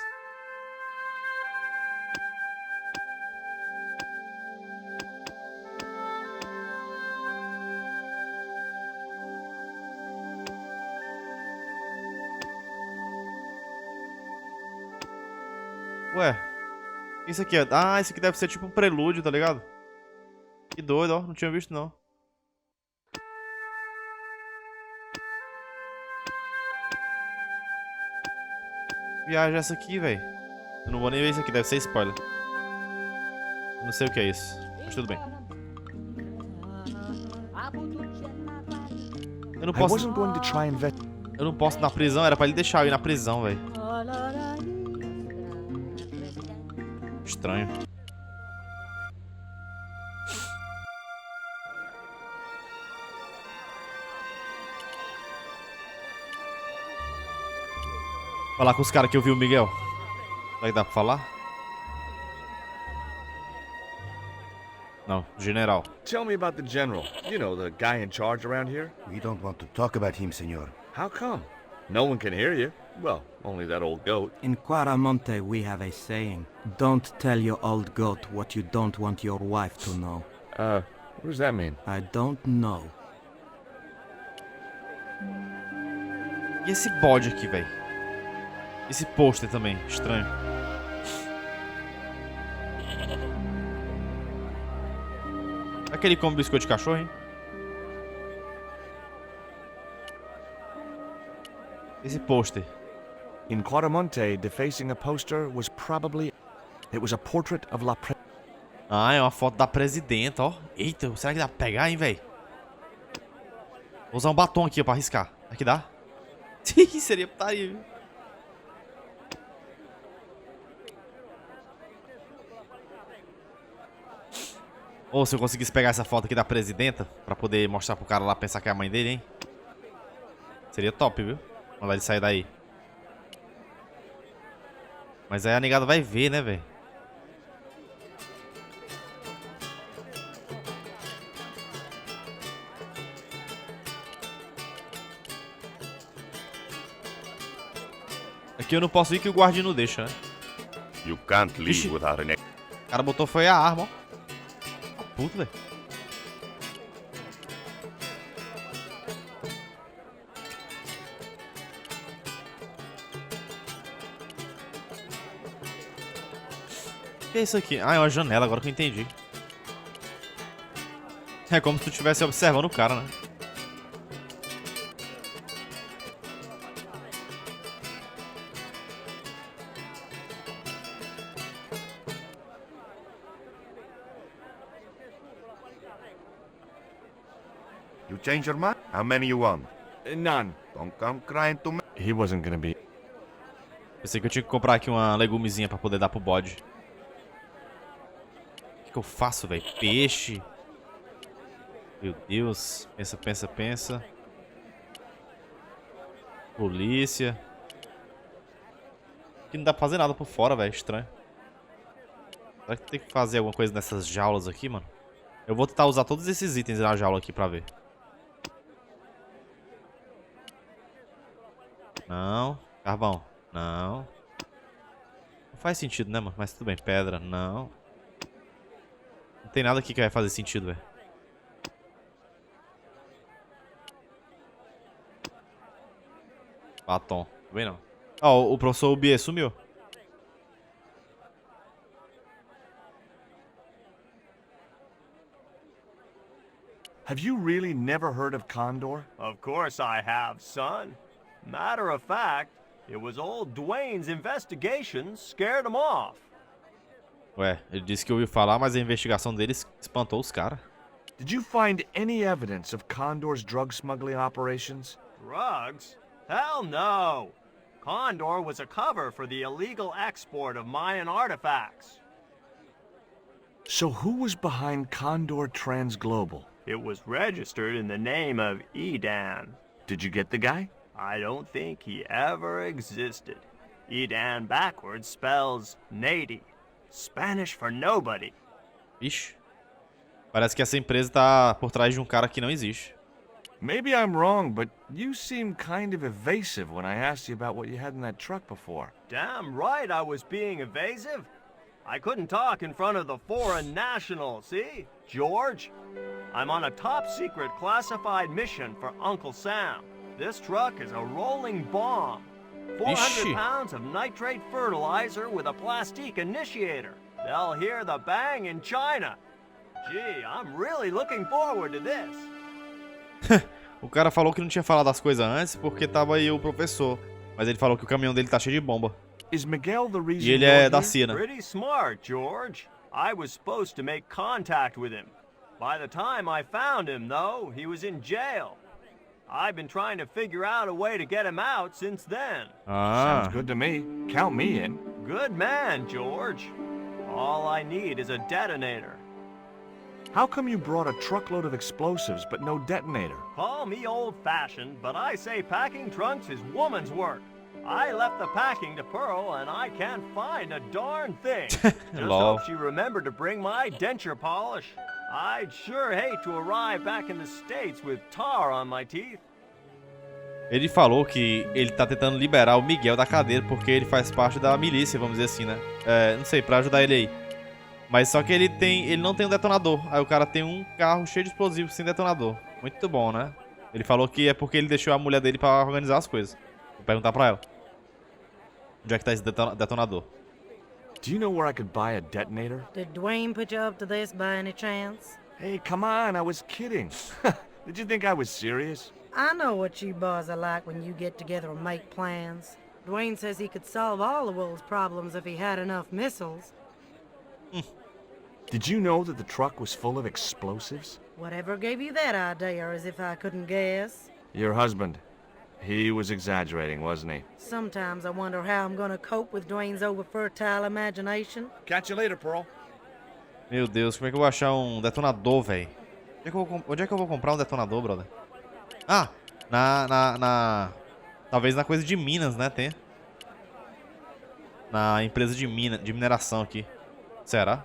Speaker 1: Ué, isso aqui é... Ah, isso aqui deve ser tipo um prelúdio, tá ligado? Que doido, ó. Não tinha visto, não. Viagem é essa aqui, velho. Eu não vou nem ver isso aqui, deve ser spoiler. Eu não sei o que é isso, mas tudo bem. Eu não posso... Eu não posso ir na prisão, era pra ele deixar eu ir na prisão, velho. Estranho. Falar com os caras que eu vi o Miguel. Será que dá pra falar? Não, general.
Speaker 4: Tell me about the general. You know, the guy in charge around here.
Speaker 5: We don't want to talk about him, senor.
Speaker 4: How come? No one can hear you. Well, only that old goat.
Speaker 7: In Quaramonte, we have a saying. Don't tell your old goat what you don't want your wife to know.
Speaker 4: What does that mean?
Speaker 7: I don't know.
Speaker 1: E esse bode aqui, velho? Esse pôster também, estranho. Será que ele come biscoito de cachorro, hein? Esse pôster.
Speaker 4: In Quaramonte, defacing a poster was probably... It was a portrait of La Pre...
Speaker 1: Ah, é uma foto da presidenta, ó. Eita, será que dá pra pegar, hein, velho? Vou usar um batom aqui, ó, pra arriscar. Aqui dá? Seria putaria, viu? Ou se eu conseguisse pegar essa foto aqui da presidenta, pra poder mostrar pro cara lá, pensar que é a mãe dele, hein? Seria top, viu? Mandar ele sair daí. Mas aí a negada vai ver, né, velho? Aqui eu não posso ir que o guardinha não deixa, né?
Speaker 6: You can't leave
Speaker 1: Ixi.
Speaker 6: without an...
Speaker 1: O cara botou foi a arma, ó. Puta, velho. O que é isso aqui? Ah, é uma janela, agora que eu entendi. É como se tu estivesse observando o cara, né?
Speaker 5: You change your mind? How many you want?
Speaker 4: None.
Speaker 5: Don't come crying to me.
Speaker 4: He wasn't gonna be...
Speaker 1: Pensei que eu tinha que comprar aqui uma legumezinha pra poder dar pro bode. O que eu faço, velho? Peixe. Meu Deus. Pensa, pensa, pensa. Polícia. Aqui não dá pra fazer nada por fora, velho. Estranho. Será que tem que fazer alguma coisa nessas jaulas aqui, mano? Eu vou tentar usar todos esses itens na jaula aqui pra ver. Não. Carvão. Não. Não faz sentido, né, mano? Mas tudo bem. Pedra. Não. Não tem nada aqui que vai fazer sentido, velho. Batom. Também não. Ó, o professor Ubier sumiu.
Speaker 4: Have you really never heard of Condor?
Speaker 10: Of course I have, son. Matter of fact, it was old Dwayne's investigations scared him off.
Speaker 1: Ué, ele disse que ouviu falar, mas a investigação deles espantou os caras.
Speaker 4: Did you find any evidence of Condor's drug smuggling operations?
Speaker 10: Drugs? Hell no! Condor was a cover for the illegal export of Mayan artifacts.
Speaker 4: So who was behind Condor Transglobal?
Speaker 10: It was registered in the name of Edan.
Speaker 4: Did you get the guy?
Speaker 10: I don't think he ever existed. Edan backwards spells nady, Spanish for nobody.
Speaker 1: Ixi. Parece que essa empresa tá por trás de um cara que não existe.
Speaker 4: Maybe I'm wrong, but you seemed kind of evasive when I asked you about what you had in that truck before.
Speaker 10: Damn right I was being evasive. I couldn't talk in front of the foreign national, see? George? I'm on a top-secret classified mission for Uncle Sam. This truck is a rolling bomb. 400
Speaker 1: Ixi.
Speaker 10: pounds of nitrate fertilizer with a plastique initiator. They'll hear the bang in China. Gee, I'm really looking forward to this.
Speaker 1: O cara falou que não tinha falado as coisas antes porque tava aí o professor. Mas ele falou que o caminhão dele tá cheio de bomba.
Speaker 4: Is Miguel the reason
Speaker 1: E ele
Speaker 4: you're
Speaker 1: é
Speaker 4: here?
Speaker 1: da CIA, né?
Speaker 10: Pretty smart, George. I was supposed to make contact with him. By the time I found him, though, he was in jail. I've been trying to figure out a way to get him out since then.
Speaker 1: Ah,
Speaker 4: Sounds good to me. Count me in.
Speaker 10: Good man, George. All I need is a detonator.
Speaker 4: How come you brought a truckload of explosives but no detonator?
Speaker 10: Call me old-fashioned, but I say packing trunks is woman's work. I left the packing to Pearl, and I can't find a darn thing. Just
Speaker 1: Lol.
Speaker 10: hope she remembered to bring my denture polish. I'd sure hate to arrive back in the States with tar on my teeth.
Speaker 1: ele falou que ele tá tentando liberar o Miguel da cadeira porque ele faz parte da milícia, vamos dizer assim, né? É, não sei, pra ajudar ele aí. Mas só que ele não tem um detonador. Aí o cara tem um carro cheio de explosivos sem detonador. Muito bom, né? Ele falou que é porque ele deixou a mulher dele pra organizar as coisas. Vou perguntar pra ela. Onde é que tá esse detonador?
Speaker 4: Do you know where I could buy a detonator?
Speaker 3: Did Dwayne put you up to this by any chance?
Speaker 4: Hey, come on, I was kidding. Did you think I was serious?
Speaker 3: I know what you boys are like when you get together and make plans. Dwayne says he could solve all the world's problems if he had enough missiles.
Speaker 4: Did you know that the truck was full of explosives?
Speaker 3: Whatever gave you that idea, as if I couldn't guess?
Speaker 4: Your husband. He was exaggerating, wasn't he?
Speaker 3: Sometimes I wonder how I'm gonna cope with Dwayne's over-fertile imagination.
Speaker 4: Catch you later, Pearl.
Speaker 1: Meu Deus, como é que eu vou achar um detonador, velho? Onde é que eu vou comprar um detonador, brother? Ah, talvez na coisa de minas, né? Tem. Na empresa de mineração aqui. Será?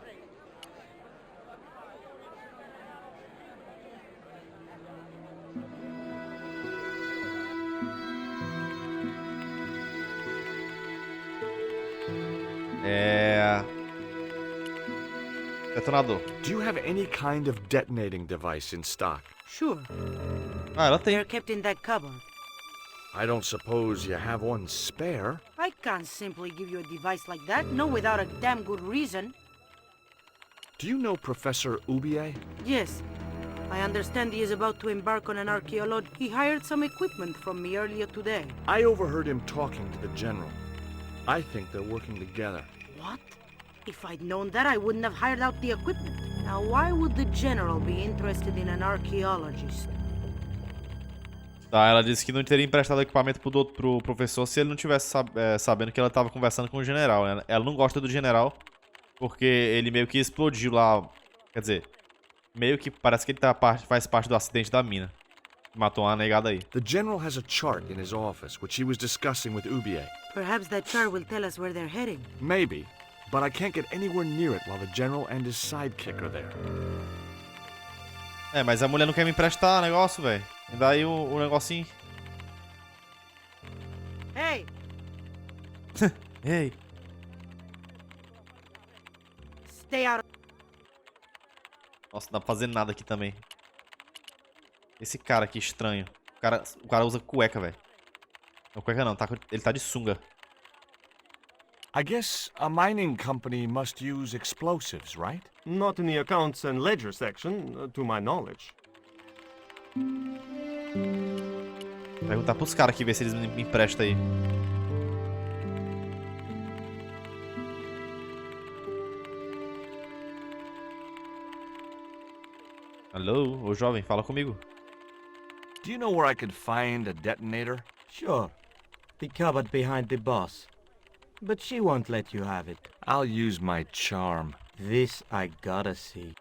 Speaker 1: Detonador.
Speaker 4: Do you have any kind of detonating device in stock?
Speaker 3: Sure,
Speaker 1: Ah, ela tem.
Speaker 3: they're kept in that cupboard.
Speaker 4: I don't suppose you have one spare?
Speaker 3: I can't simply give you a device like that, no without a damn good reason.
Speaker 4: Do you know Professor Ubier?
Speaker 3: Yes, I understand he is about to embark on an archaeology. He hired some equipment from me earlier today.
Speaker 4: I overheard him talking to the general. I think they're working together.
Speaker 3: What? If I'd known that, I wouldn't have hired out the equipment. Now, why would the general be interested in an archaeologist?
Speaker 1: Tá, ela disse que não teria emprestado equipamento pro professor se ele não tivesse sabendo que ela tava conversando com o general, né? Ela não gosta do general porque ele meio que explodiu lá. Quer dizer, meio que parece que ele faz parte do acidente da mina. Matou uma negada aí.
Speaker 4: The general has a chart in his office, which he was discussing with Ubier.
Speaker 3: Perhaps that chart will tell us where they're heading.
Speaker 4: Maybe, but I can't get anywhere near it while the general and his sidekick are there.
Speaker 1: É, mas a mulher não quer me emprestar o negócio, velho. Me dá aí o negocinho.
Speaker 3: Hey!
Speaker 1: Ei.
Speaker 3: Stay out of...
Speaker 1: Nossa, não dá pra fazer nada aqui também. Esse cara aqui estranho. O cara usa cueca, velho. Não, cueca não, ele tá de sunga.
Speaker 4: I guess a mining company must use explosives, right?
Speaker 10: Not in the accounts and ledger section, to my knowledge.
Speaker 1: Perguntar pros caras aqui, ver se eles me emprestam aí. Alô, ô jovem, fala comigo.
Speaker 4: Do you know where I could find a detonator?
Speaker 7: Sure. The cupboard behind the boss. But she won't let you have it.
Speaker 4: I'll use my charm.
Speaker 7: This I gotta see.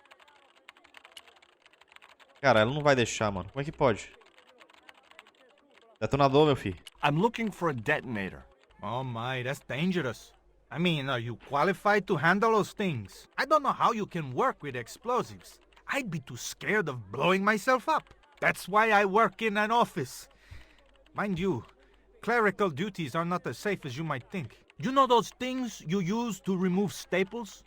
Speaker 1: Cara, ela não vai deixar, mano. Como é que pode? Detonador, meu filho.
Speaker 4: I'm looking for a detonator.
Speaker 9: Oh my, that's dangerous. I mean, are you qualified to handle those things? I don't know how you can work with explosives. I'd be too scared of blowing myself up. That's why I work in an office. Mind you, clerical duties are not as safe as you might think. You know those things you use to remove staples?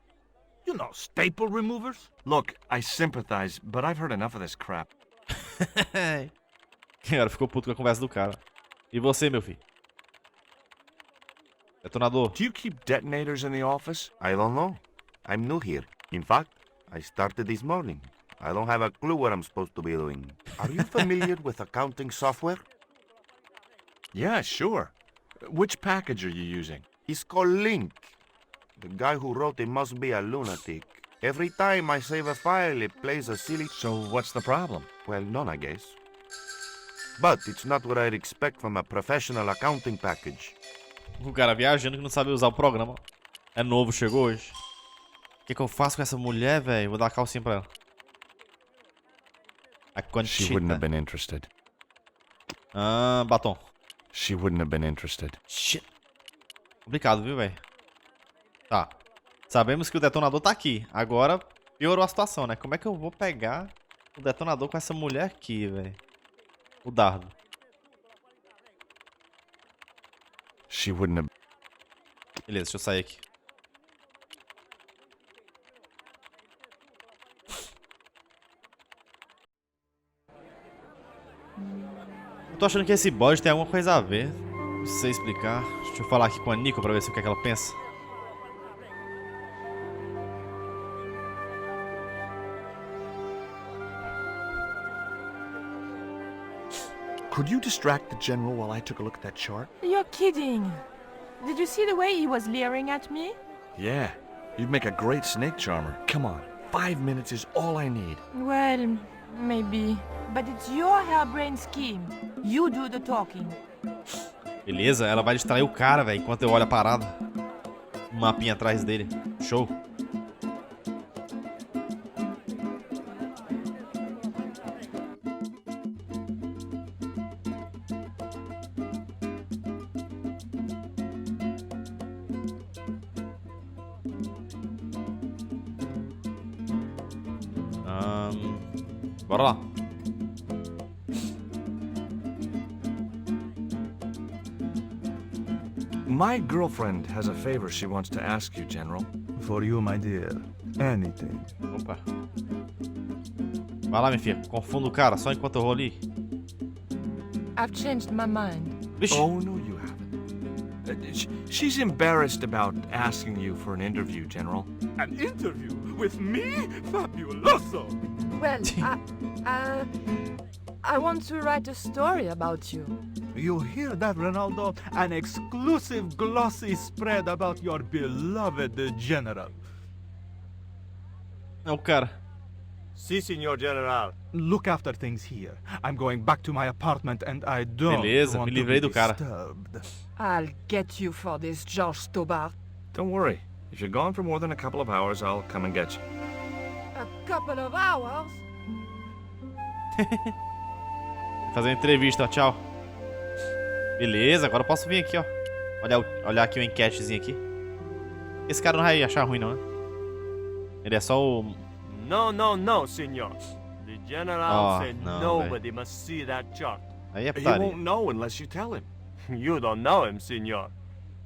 Speaker 9: You know, staple removers?
Speaker 4: Look, I sympathize, but I've heard enough of this crap.
Speaker 1: Cara, ficou puto com a conversa do cara. E você, meu filho? Detonador.
Speaker 4: Do you keep detonators in the office?
Speaker 5: I don't know. I'm new here. In fact, I started this morning. I don't have a clue what I'm supposed to be doing. Are you familiar with accounting software?
Speaker 4: Yeah, sure. Which package are you using?
Speaker 5: It's called Link. The guy who wrote it must be a lunatic. Every time I save a file, it plays a silly...
Speaker 4: So what's the problem?
Speaker 5: Well, none, I guess. But it's not what I'd expect from a professional accounting package.
Speaker 1: O cara viajando que não sabe usar o programa. É novo, chegou hoje. O que eu faço com essa mulher, velho? Vou dar a calcinha pra ela. A Conchita.
Speaker 4: She wouldn't have been interested.
Speaker 1: Ah, batom.
Speaker 4: She wouldn't have been interested.
Speaker 1: Shit. Complicado, viu, velho? Tá. Sabemos que o detonador tá aqui. Agora piorou a situação, né? Como é que eu vou pegar o detonador com essa mulher aqui, velho? O dardo.
Speaker 4: She wouldn't have...
Speaker 1: Beleza, deixa eu sair aqui. Eu tô achando que esse bode tem alguma coisa a ver. Não sei explicar. Deixa eu falar aqui com a Nico pra ver se o que é que ela pensa.
Speaker 4: Could you distract the general while I took a look at that chart?
Speaker 8: You're kidding. Did you see the way he was leering at me?
Speaker 4: Yeah. You'd make a great snake charmer. Come on. 5 minutes is all I need.
Speaker 8: Well, maybe. But it's your harebrained scheme. You do the talking.
Speaker 1: Beleza, ela vai distrair o cara, velho, enquanto eu olho a parada. Um mapinha atrás dele. Show. Bora lá.
Speaker 4: My girlfriend has a favor she wants to ask you, General.
Speaker 11: For you, my dear. Anything.
Speaker 1: Opa. Vai lá, minha filha. Confunda o cara só enquanto eu vou ali.
Speaker 8: I've changed my mind.
Speaker 1: Vixe.
Speaker 4: Oh, no, you haven't. She's embarrassed about asking you for an interview, General.
Speaker 9: An interview with me? Fabuloso!
Speaker 8: Well, I want to write a story about you.
Speaker 9: You hear that, Ronaldo? An exclusive glossy spread about your beloved general.
Speaker 1: É o cara.
Speaker 10: Si, Senor General.
Speaker 9: Look after things here. I'm going back to my apartment and I don't
Speaker 1: Beleza,
Speaker 9: want
Speaker 1: me
Speaker 9: to
Speaker 1: livrei
Speaker 9: be
Speaker 1: do cara.
Speaker 9: disturbed.
Speaker 8: I'll get you for this, George Stobart.
Speaker 4: Don't worry. If you're gone for more than a couple of hours, I'll come and get you.
Speaker 8: A couple of hours?
Speaker 1: Fazer uma entrevista, ó. Tchau. Beleza, agora eu posso vir aqui, ó. Olhar aqui uma enquetezinha aqui. Esse cara não vai achar ruim, não, né? Ele é só o...
Speaker 10: No, Senor. The General said
Speaker 1: não,
Speaker 10: nobody must see that chart.
Speaker 1: Aí é
Speaker 4: He
Speaker 1: putaria.
Speaker 4: won't know unless you tell him.
Speaker 10: You don't know him, Senor.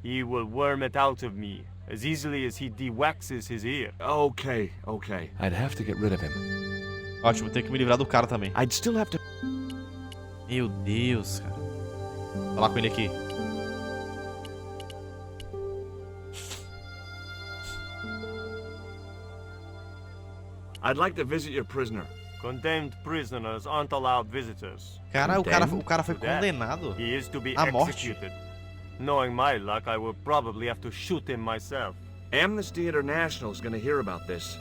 Speaker 10: He will worm it out of me as easily as he de-waxes his ear.
Speaker 4: Okay. I'd have to get rid of him.
Speaker 1: Ótimo, tenho que me livrar do cara também.
Speaker 4: I'd still have to...
Speaker 1: Meu Deus, cara. Vou falar com ele aqui.
Speaker 4: I'd like to visit your prisoner.
Speaker 10: Condemned prisoners aren't allowed visitors.
Speaker 1: Cara, o cara foi condenado
Speaker 10: He is to be
Speaker 1: à morte.
Speaker 10: executed. Knowing my luck, I will probably have to shoot him myself.
Speaker 4: Amnesty International is going to hear about this.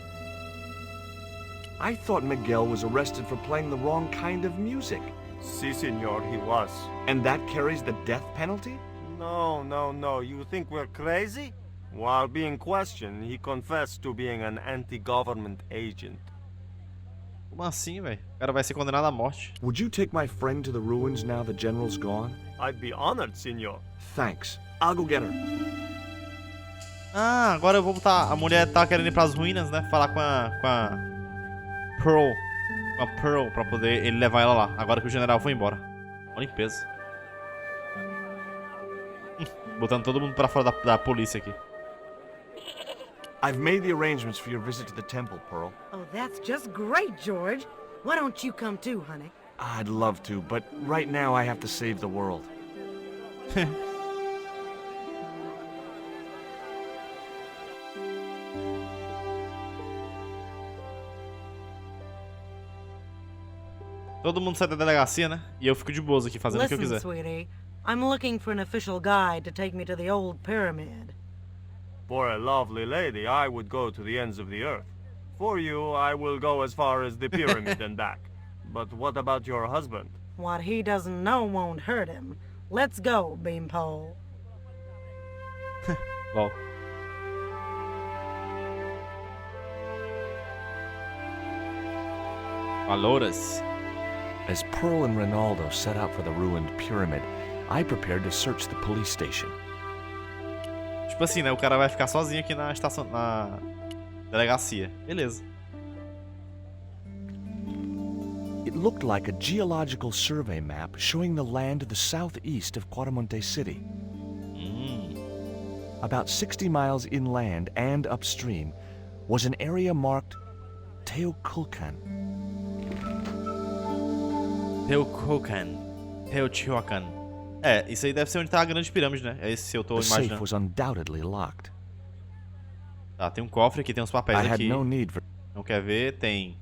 Speaker 4: I thought Miguel was arrested for playing the wrong kind of music.
Speaker 10: Si, Senor, he was.
Speaker 4: And that carries the death penalty?
Speaker 10: No. You think we're crazy? While being questioned, he confessed to being an anti-government agent.
Speaker 1: Como assim, velho? O cara vai ser condenado à morte.
Speaker 4: Would you take my friend to the ruins now the general's gone?
Speaker 10: I'd be honored, senor.
Speaker 4: Thanks. I'll go get her.
Speaker 1: Ah, agora eu vou botar... A mulher tá querendo ir pras ruínas, né? Falar com a Pearl. Com a Pearl pra poder ele levar ela lá. Agora que o general foi embora. Uma limpeza. Botando todo mundo pra fora da polícia aqui.
Speaker 4: I've made the arrangements for your visit to the temple, Pearl.
Speaker 3: Oh, that's just great, George. Why don't you come too, honey?
Speaker 4: I'd love to, but right now I have to save the world.
Speaker 1: Todo mundo sai da delegacia, né? E eu fico de boas aqui fazendo o que eu
Speaker 3: Listen,
Speaker 1: quiser.
Speaker 3: sweetie. I'm looking for an official guide to take me to the old pyramid.
Speaker 10: For a lovely lady, I would go to the ends of the earth. For you, I will go as far as the pyramid and back. But what about your husband?
Speaker 3: What he doesn't know won't hurt him. Let's go, Beanpole.
Speaker 1: Lol. Valoras.
Speaker 4: As Pearl and Ronaldo set out for the ruined pyramid, I prepared to search the police station.
Speaker 1: Tipo assim, né? O cara vai ficar sozinho aqui na estação, na delegacia. Beleza.
Speaker 4: It looked like a geological survey map showing the land to the southeast of Quaramonte City. About 60 miles inland and upstream was an area marked Teotihuacan.
Speaker 1: Teotihuacan. É, isso aí deve ser onde tá a grande pirâmide, né? É esse que eu tô
Speaker 4: The safe
Speaker 1: imaginando.
Speaker 4: was undoubtedly locked.
Speaker 1: Tá, tem um cofre aqui, tem uns papéis
Speaker 4: I had
Speaker 1: aqui.
Speaker 4: no need for...
Speaker 1: Não quer ver? Tem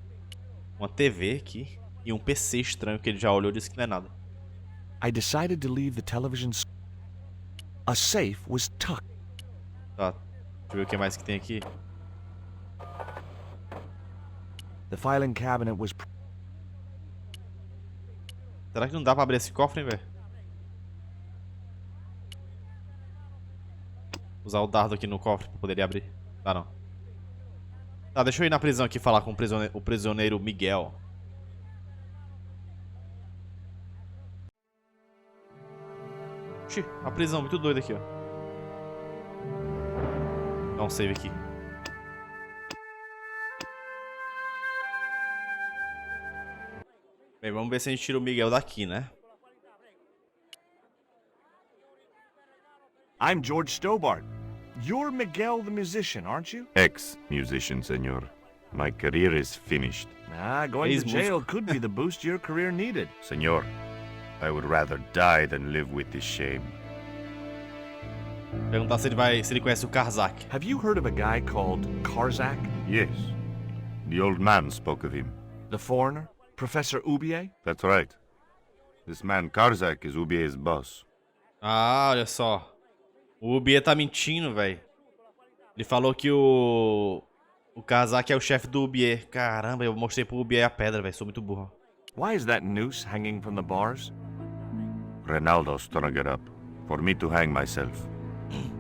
Speaker 1: uma TV aqui e um PC estranho que ele já olhou e disse que não é nada.
Speaker 4: I decided to leave the television... A safe was tucked.
Speaker 1: Tá, deixa eu ver o que mais que tem aqui.
Speaker 4: The filing cabinet was...
Speaker 1: Será que não dá pra abrir esse cofre, hein, velho? Usar o dardo aqui no cofre pra poder abrir. Tá, não. Tá, deixa eu ir na prisão aqui falar com o prisioneiro Miguel. Oxi, a prisão muito doida aqui, ó. Dá um save aqui. Bem, vamos ver se a gente tira o Miguel daqui, né?
Speaker 4: I'm George Stobart. You're Miguel the musician, aren't you?
Speaker 5: Ex-musician, senor. My career is finished.
Speaker 4: Going
Speaker 1: He's
Speaker 4: to jail could be the boost your career needed.
Speaker 5: Senor, I would rather die than live with this shame.
Speaker 1: Perguntar se ele conhece o Karzak.
Speaker 4: Have you heard of a guy called Karzak?
Speaker 5: Yes. The old man spoke of him.
Speaker 4: The foreigner? Professor Ubier?
Speaker 5: That's right. This man Karzak is Ubier's boss.
Speaker 1: Ah, olha só. O Ubier tá mentindo, velho. Ele falou que o Karzak é o chefe do Ubier. Caramba, eu mostrei pro Ubier a pedra, velho. Sou muito burro.
Speaker 4: Why is that noose hanging from the bars?
Speaker 5: Ronaldo strung it up for me to hang myself.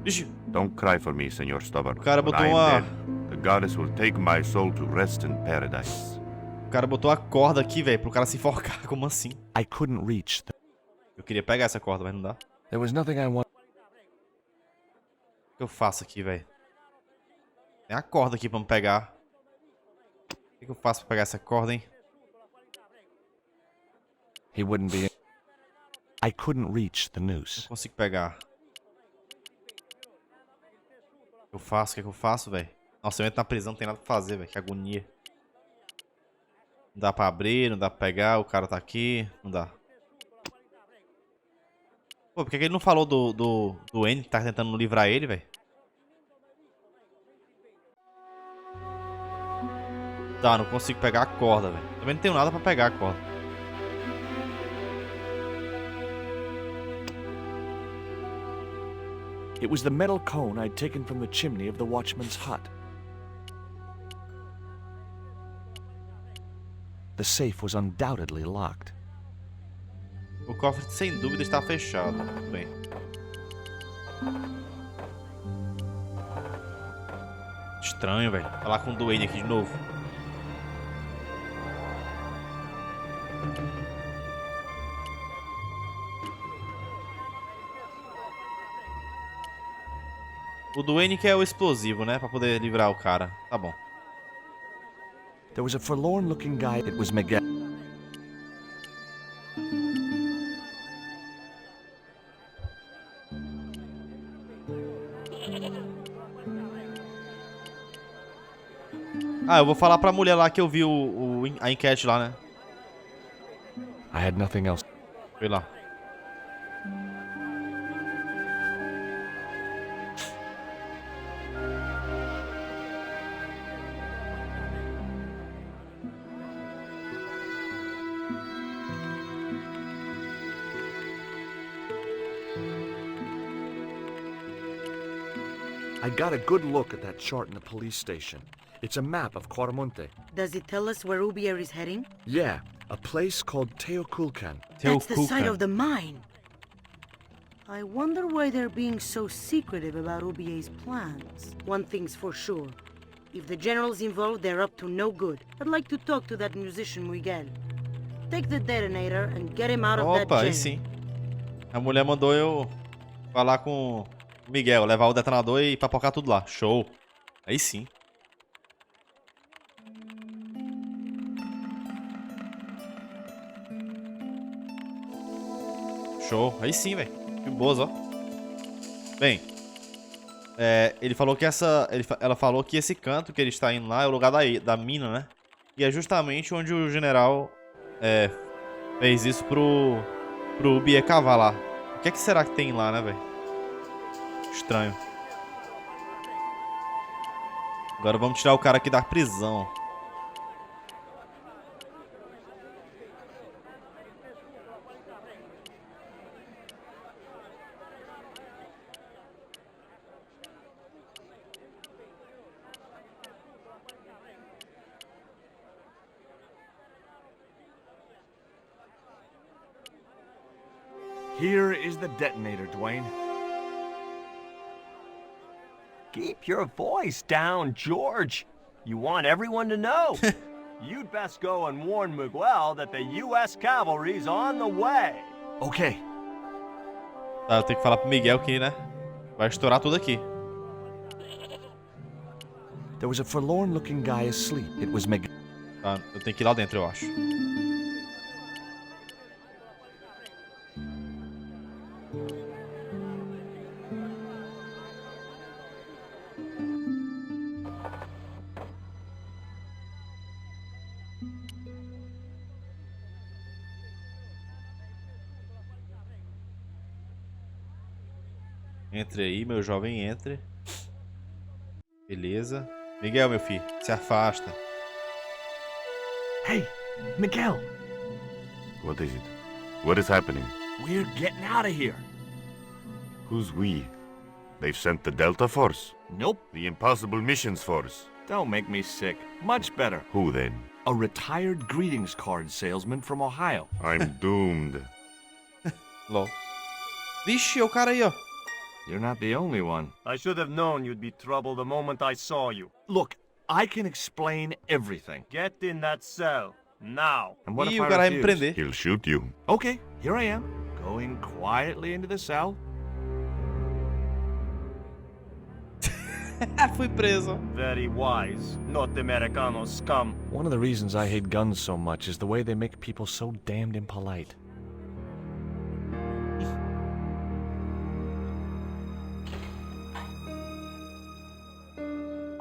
Speaker 1: Vixe,
Speaker 5: Don't cry for me, Senor Stubborn.
Speaker 1: o cara
Speaker 5: When
Speaker 1: botou
Speaker 5: I am
Speaker 1: uma...
Speaker 5: dead, the goddess will take my soul to rest in paradise.
Speaker 1: O cara botou a corda aqui, velho, pro cara se enforcar. Como assim?
Speaker 4: I couldn't reach the...
Speaker 1: Eu queria pegar essa corda, mas não dá.
Speaker 4: There was nothing I wanted.
Speaker 1: O que eu faço aqui, velho? Tem a corda aqui pra me pegar. O que eu faço pra pegar essa corda, hein?
Speaker 4: He wouldn't be... I couldn't reach the noose.
Speaker 1: Não consigo pegar. O que eu faço? O que eu faço, velho? Nossa, eu entro na prisão, não tem nada pra fazer, velho. Que agonia. Não dá pra abrir, não dá pra pegar. O cara tá aqui. Não dá. Pô, por que ele não falou do N que tá tentando livrar ele, velho? Tá, não consigo pegar a corda, velho. Também não tenho nada pra pegar a corda.
Speaker 4: It was the metal cone I'd taken from the chimney of the watchman's hut. The safe was undoubtedly locked.
Speaker 1: O cofre, sem dúvida, está fechado. Tudo bem. Estranho, velho. Falar com o Duane aqui de novo. O Duane que é o explosivo, né? Pra poder livrar o cara. Tá bom.
Speaker 4: There was a forlorn-looking guy. It was Miguel.
Speaker 1: Ah, eu vou falar pra mulher lá que eu vi a enquete lá, né?
Speaker 4: I had nothing else.
Speaker 1: Foi lá.
Speaker 4: I got a good look at that chart in the police station. It's a map of Quaramonte.
Speaker 3: Does it tell us where Ubier is heading?
Speaker 4: Yeah, a place called Teoculcan.
Speaker 3: That's the site of the mine. I wonder why they're being so secretive about Ubier's plans. One thing's for sure. If the general's involved, they're up to no good. I'd like to talk to that musician Miguel. Take the detonator and get him out of that
Speaker 1: Opa,
Speaker 3: jail.
Speaker 1: aí sim. A mulher mandou eu falar com o Miguel, levar o detonador e papocar tudo lá. Show. Aí sim. Show. Aí sim, velho. Que boas, ó. Bem, ele falou que ela falou que esse canto que ele está indo lá é o lugar da mina, né? E é justamente onde o general fez isso pro Ubier cavar lá. O que é que será que tem lá, né, velho? Estranho. Agora vamos tirar o cara aqui da prisão.
Speaker 4: Here is the detonator, Dwayne.
Speaker 10: Keep your voice down, George. You want everyone to know. You'd best go and warn Miguel that the U.S. cavalry's on the way.
Speaker 4: Okay.
Speaker 1: Tá, eu tenho que falar pro Miguel que, né? Vai estourar tudo aqui.
Speaker 4: There was a forlorn-looking guy asleep. It was Miguel.
Speaker 1: Tá, eu tenho que ir lá dentro, eu acho. Entre aí, meu jovem, entre. Beleza. Miguel, meu filho, se afasta.
Speaker 4: Hey, Miguel.
Speaker 5: What is it? What is happening?
Speaker 4: We're getting out of here.
Speaker 5: Who's we? They've sent the Delta Force?
Speaker 4: Nope.
Speaker 5: The Impossible Missions Force?
Speaker 4: Don't make me sick. Much better.
Speaker 5: Who then?
Speaker 4: A retired greetings card salesman from Ohio.
Speaker 5: I'm doomed.
Speaker 1: Lol. Vixe, é o cara aí, ó.
Speaker 4: You're not the only one.
Speaker 10: I should have known you'd be trouble the moment I saw you.
Speaker 4: Look, I can explain everything.
Speaker 10: Get in that cell, now.
Speaker 4: And what
Speaker 1: Ih,
Speaker 4: if
Speaker 1: o
Speaker 4: I
Speaker 1: cara vai me
Speaker 4: refuse?
Speaker 1: prender.
Speaker 5: He'll shoot you.
Speaker 4: Okay, here I am, going quietly into the cell.
Speaker 1: Fui preso.
Speaker 10: Very wise, not Americano scum.
Speaker 4: One of the reasons I hate guns so much is the way they make people so damned impolite.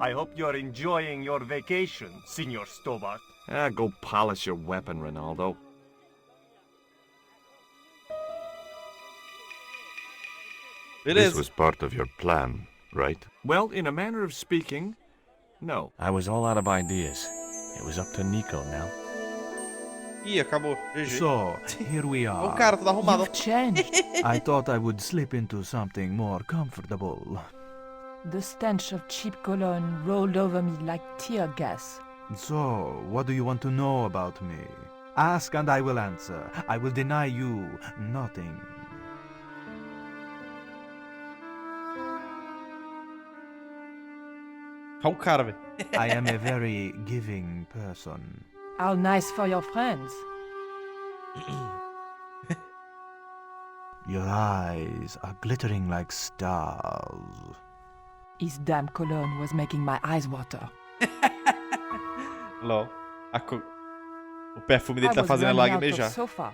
Speaker 10: I hope you're enjoying your vacation, Senor Stobart.
Speaker 4: Go polish your weapon, Ronaldo.
Speaker 5: This
Speaker 1: Beleza.
Speaker 5: was part of your plan, right?
Speaker 4: Well, in a manner of speaking, no. I was all out of ideas. It was up to Nico now.
Speaker 1: Ih, acabou. GG.
Speaker 11: So, here we
Speaker 1: Ó, o
Speaker 11: are.
Speaker 1: cara, tudo arrumado.
Speaker 8: You've changed.
Speaker 11: I thought I would slip into something more comfortable.
Speaker 8: The stench of cheap cologne rolled over me like tear gas.
Speaker 11: So, what do you want to know about me? Ask and I will answer. I will deny you nothing.
Speaker 1: Olha o cara, velho.
Speaker 11: I am a very giving person.
Speaker 8: How nice for your friends.
Speaker 11: Your eyes are glittering like stars.
Speaker 8: His damn cologne was making my eyes water.
Speaker 1: Lol. O perfume dele
Speaker 8: I
Speaker 1: tá
Speaker 8: was
Speaker 1: fazendo a
Speaker 8: running
Speaker 1: lágrima
Speaker 8: out of
Speaker 1: beijar.
Speaker 8: sofa.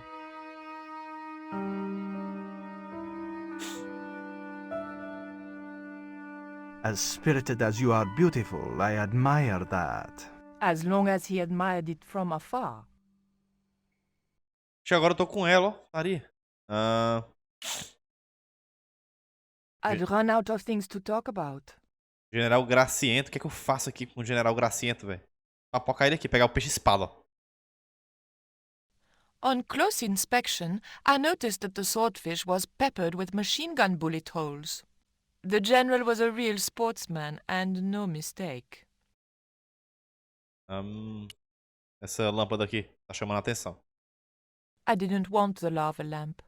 Speaker 11: As spirited as you are beautiful, I admire that.
Speaker 8: As long as he admired it from afar.
Speaker 1: Agora eu tô com ela, ó. Ari.
Speaker 8: I'd run out of things to talk about.
Speaker 1: General Graciento. O que é que eu faço aqui com o General Graciento, velho? Papocar ele aqui, pegar o peixe espada, ó.
Speaker 8: On close inspection, I noticed that the swordfish was peppered with machine gun bullet holes. The general was a real sportsman, and no mistake.
Speaker 1: Essa lâmpada aqui tá chamando a atenção.
Speaker 8: I didn't want the lava lamp.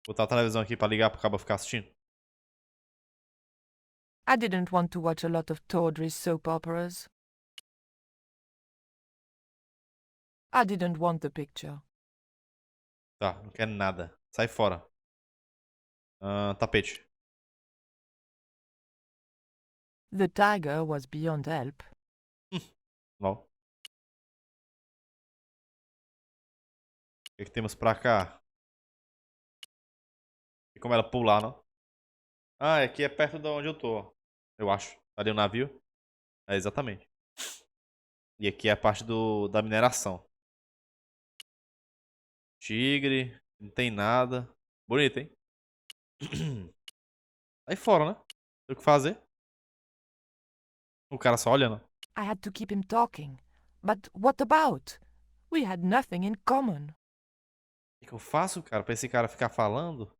Speaker 1: Vou botar a televisão aqui pra ligar pro cabo ficar assistindo.
Speaker 8: I didn't want to watch a lot of tawdry soap operas. I didn't want the picture.
Speaker 1: Tá, não quero nada. Sai fora. Tapete.
Speaker 8: The tiger was beyond help.
Speaker 1: Lol. O que temos pra cá? Tem como ela pular, não? Ah, aqui é perto de onde eu tô, ó. Eu acho. Ali o navio. É, exatamente. E aqui é a parte da mineração. Tigre. Não tem nada. Bonito, hein? Aí fora, né? Tem o que fazer. O cara só olhando.
Speaker 8: I had to keep him talking. But what about? We had nothing in common.
Speaker 1: O que eu faço, cara, pra esse cara ficar falando?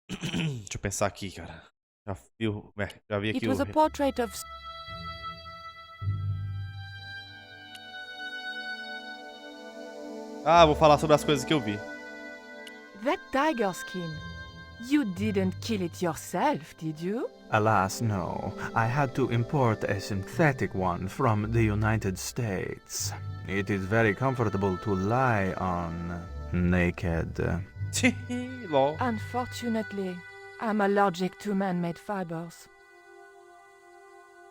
Speaker 1: Deixa eu pensar aqui, cara. Já vi aqui
Speaker 8: It was a portrait of...
Speaker 1: Vou falar sobre as coisas que eu vi.
Speaker 8: That tiger skin. You didn't kill it yourself, did you?
Speaker 11: Alas, no. I had to import a synthetic one from the United States. It is very comfortable to lie on naked.
Speaker 1: Lol.
Speaker 8: Unfortunately, I'm allergic to man-made fibers.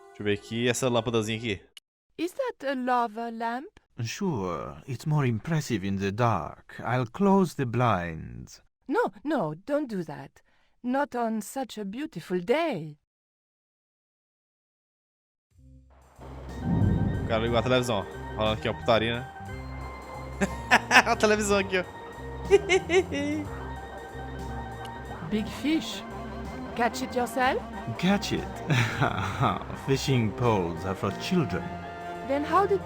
Speaker 1: Deixa eu ver aqui essa lâmpadazinha aqui.
Speaker 8: Is that a lava lamp?
Speaker 11: Sure, it's more impressive in the dark. I'll close the blinds.
Speaker 8: No, don't do that. Not on such a beautiful day.
Speaker 1: O cara ligou a televisão, ó. Falando aqui, ó, putaria, né? A televisão aqui, ó.
Speaker 8: Big fish. Catch it yourself?
Speaker 11: Catch it? Fishing poles are for children.
Speaker 8: Then how did...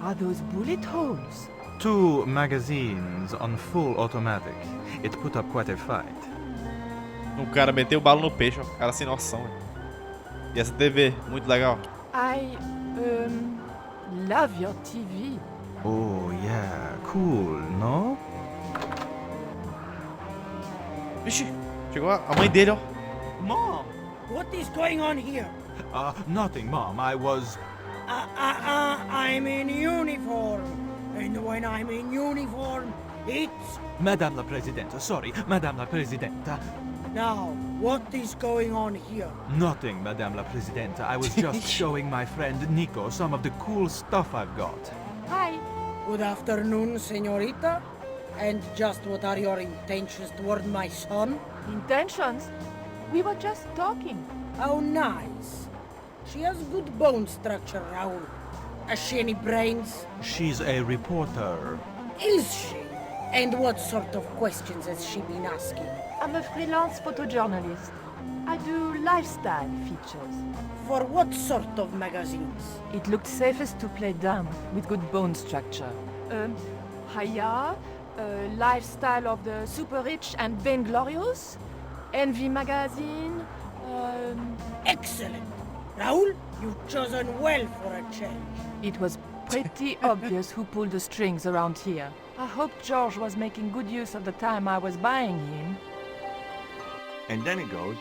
Speaker 8: Are those bullet holes?
Speaker 11: 2 magazines on full automatic. It put up quite a fight.
Speaker 1: O cara meteu bala no peixe, ó. O cara sem noção, velho. E essa TV, muito legal.
Speaker 8: I, love your TV.
Speaker 11: Oh, yeah. Cool, no?
Speaker 1: Vixe, chegou a mãe dele, ó.
Speaker 7: Mom, what is going on here?
Speaker 11: Nothing, Mom. I was...
Speaker 7: I'm in uniform. And when I'm in uniform, it's...
Speaker 11: Madame la Présidente, sorry, Madame la Présidente.
Speaker 7: Now, what is going on here?
Speaker 11: Nothing, Madame la Présidente. I was just showing my friend Nico some of the cool stuff I've got.
Speaker 8: Hi.
Speaker 7: Good afternoon, señorita. And just what are your intentions toward my son?
Speaker 8: Intentions? We were just talking.
Speaker 7: How nice. She has good bone structure, Raoul. Has she any brains?
Speaker 11: She's a reporter.
Speaker 7: Is she? And what sort of questions has she been asking?
Speaker 8: I'm a freelance photojournalist. I do lifestyle features.
Speaker 7: For what sort of magazines?
Speaker 8: It looked safest to play dumb with good bone structure. Haya, Lifestyle of the Super Rich and Vainglorious, Envy Magazine,
Speaker 7: Excellent! Raoul, you've chosen well for a change.
Speaker 8: It was pretty obvious who pulled the strings around here. I hope George was making good use of the time I was buying him.
Speaker 5: And then it goes,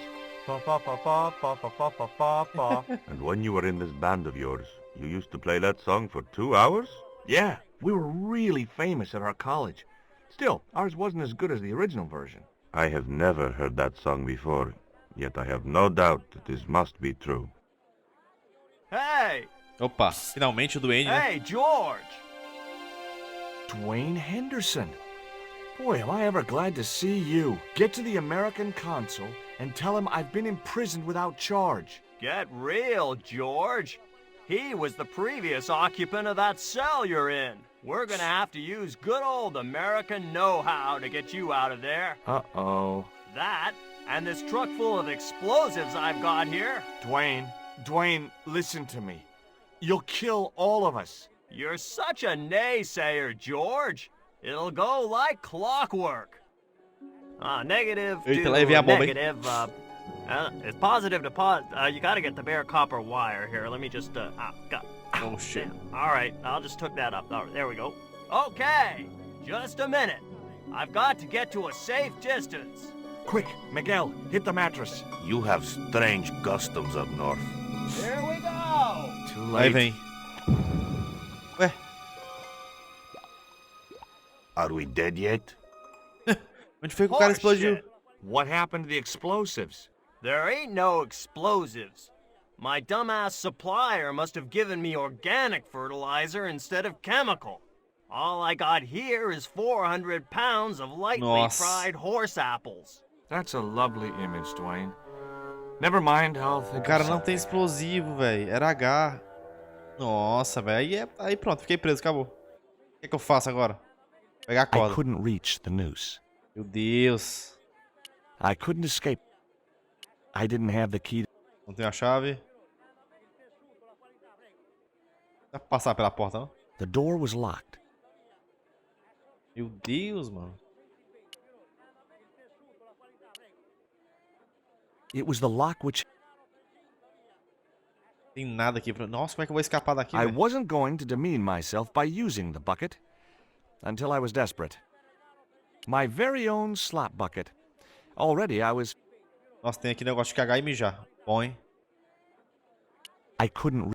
Speaker 5: And when you were in this band of yours, you used to play that song for 2 hours?
Speaker 4: Yeah, we were really famous at our college. Still, ours wasn't as good as the original version.
Speaker 5: I have never heard that song before, yet I have no doubt that this must be true.
Speaker 10: Hey!
Speaker 1: Opa, finalmente o duende, né?
Speaker 10: Hey, George!
Speaker 4: Dwayne Henderson. Boy, am I ever glad to see you. Get to the American consul and tell him I've been imprisoned without charge.
Speaker 10: Get real, George. He was the previous occupant of that cell you're in. We're gonna have to use good old American know-how to get you out of there.
Speaker 4: Uh-oh.
Speaker 10: That, and this truck full of explosives I've got here.
Speaker 4: Dwayne, listen to me. You'll kill all of us.
Speaker 10: You're such a naysayer, George. It'll go like clockwork. Negative
Speaker 1: Eita,
Speaker 10: to
Speaker 1: lá vem a bomba, hein?
Speaker 10: negative. It's positive to you gotta get the bare copper wire here. Let me just,
Speaker 1: Oh, shit.
Speaker 10: Damn. All right, I'll just hook that up. All right, there we go. Okay, just a minute. I've got to get to a safe distance.
Speaker 4: Quick, Miguel, hit the mattress.
Speaker 5: You have strange customs up north.
Speaker 10: Here we go.
Speaker 4: Too
Speaker 1: Aí
Speaker 4: late.
Speaker 1: vem. Ué,
Speaker 5: Are we dead yet?
Speaker 1: onde foi que o cara explodiu?
Speaker 10: Horseshit.
Speaker 4: What happened to the explosives?
Speaker 10: There ain't no explosives. My dumbass supplier must have given me organic fertilizer instead of chemical. All I got here is 400 pounds of lightly
Speaker 1: Nossa.
Speaker 10: fried horse apples.
Speaker 4: That's a lovely image, Dwayne. Never mind, I'll
Speaker 1: O
Speaker 4: think
Speaker 1: cara
Speaker 4: of
Speaker 1: não tem
Speaker 4: something.
Speaker 1: explosivo, velho. Era H. Nossa, velho. Aí pronto, fiquei preso, acabou. O que eu faço agora? Pegar a
Speaker 2: I
Speaker 1: corda.
Speaker 2: couldn't reach the noose.
Speaker 1: Meu Deus.
Speaker 2: I couldn't escape. I didn't have the key.
Speaker 1: Não tenho a chave. Dá pra passar pela porta, não?
Speaker 2: The door was locked.
Speaker 1: Meu Deus, mano.
Speaker 2: It was the lock which
Speaker 1: Tem nada aqui pra... Nossa, como é que eu vou escapar daqui,
Speaker 2: I
Speaker 1: velho?
Speaker 2: wasn't going to demean myself by using the bucket until I was desperate. My very own slop bucket. Already I was...
Speaker 1: Nossa, tem aqui negócio de cagar e mijar. Bom, hein?
Speaker 2: I couldn't...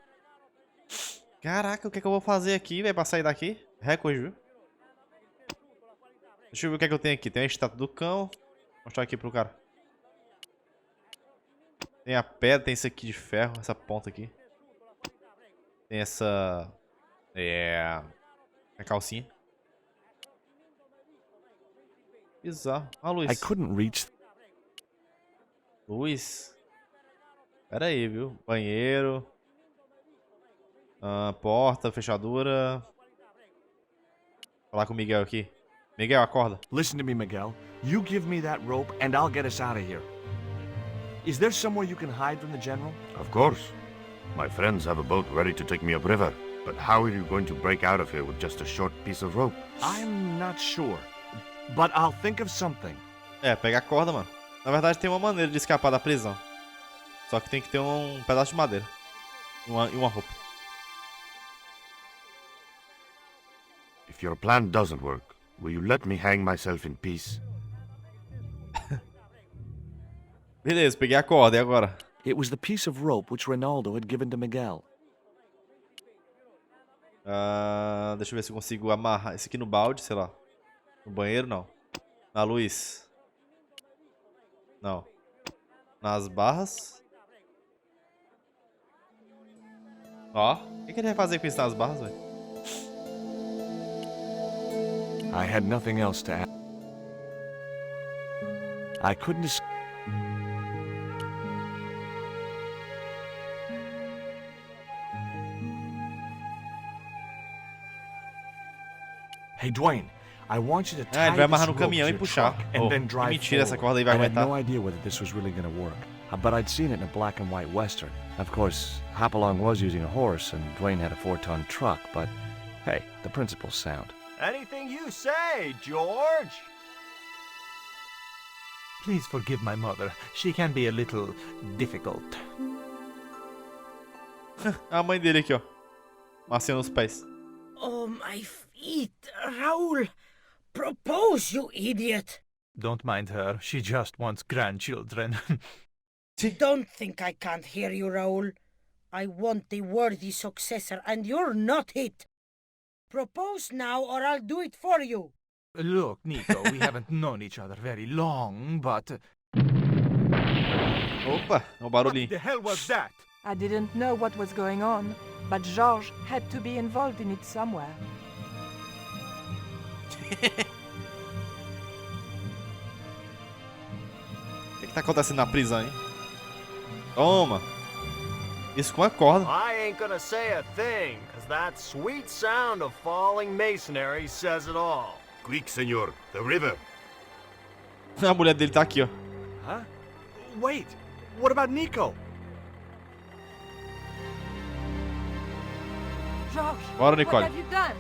Speaker 1: Caraca, o que é que eu vou fazer aqui, velho, pra sair daqui? Recorde, viu? Deixa eu ver o que é que eu tenho aqui. Tem a estátua do cão. Vou mostrar aqui pro cara. Tem a pedra, tem isso aqui de ferro, essa ponta aqui. Tem essa... a calcinha. Bizarro. Olha a luz.
Speaker 2: I couldn't reach...
Speaker 1: Luz. Pera aí, viu? Banheiro. Porta, fechadura. Vou falar com o Miguel aqui. Miguel, acorda.
Speaker 4: Listen to me, Miguel. You give me that rope and I'll get us out of here. Is there somewhere you can hide from the General?
Speaker 5: Of course. My friends have a boat ready to take me upriver. But how are you going to break out of here with just a short piece of rope?
Speaker 4: I'm not sure. But I'll think of something.
Speaker 1: Pegar a corda, mano. Na verdade, tem uma maneira de escapar da prisão. Só que tem que ter um pedaço de madeira. E uma roupa.
Speaker 5: If your plan doesn't work, will you let me hang myself in peace?
Speaker 1: Beleza, peguei a corda. E agora?
Speaker 2: It was the piece of rope which Ronaldo had given to Miguel.
Speaker 1: Deixa eu ver se eu consigo amarrar esse aqui no balde, sei lá. No banheiro, não. Na luz. Não. Nas barras. Ó. O que ele vai fazer com isso nas barras, velho?
Speaker 2: I had nothing else to add. I couldn't escape.
Speaker 4: Hey, Dwayne, I want you to tie
Speaker 1: Ele vai amarrar
Speaker 4: this
Speaker 1: no
Speaker 4: rope
Speaker 1: caminhão
Speaker 4: to
Speaker 1: e
Speaker 4: your
Speaker 1: puxar.
Speaker 4: truck and
Speaker 1: Oh,
Speaker 4: then
Speaker 1: que
Speaker 4: drive
Speaker 1: mentira, essa
Speaker 4: forward.
Speaker 1: corda aí vai
Speaker 2: I had
Speaker 1: aguentar.
Speaker 2: no idea whether this was really going to work, but I'd seen it in a black and white western. Of course, Hopalong was using a horse, and Dwayne had a 4-ton truck, but hey, the principle's sound.
Speaker 10: Anything you say, George.
Speaker 11: Please forgive my mother. She can be a little difficult.
Speaker 1: A mãe dele aqui, ó. Maciando os pés.
Speaker 3: Oh, my feet, Raoul. Propose, you idiot.
Speaker 11: Don't mind her. She just wants grandchildren.
Speaker 3: Don't think I can't hear you, Raoul. I want the worthy successor, and you're not it. Propose now, or I'll do it for you.
Speaker 11: Look, Nico, we haven't known each other very long, but...
Speaker 1: Opa, é o barulhinho.
Speaker 11: What the hell was that?
Speaker 8: I didn't know what was going on, but Georges had to be involved in it somewhere.
Speaker 1: O que tá acontecendo na prisão, hein? Toma. Isso com a corda.
Speaker 10: I ain't gonna say a thing, cause that sweet sound of falling masonry says it all.
Speaker 5: Quick, senor. The river.
Speaker 1: A mulher dele tá aqui, ó.
Speaker 4: Huh? Wait, what about Nico?
Speaker 8: Georges,
Speaker 1: Bora, Nicole.
Speaker 8: what have you done?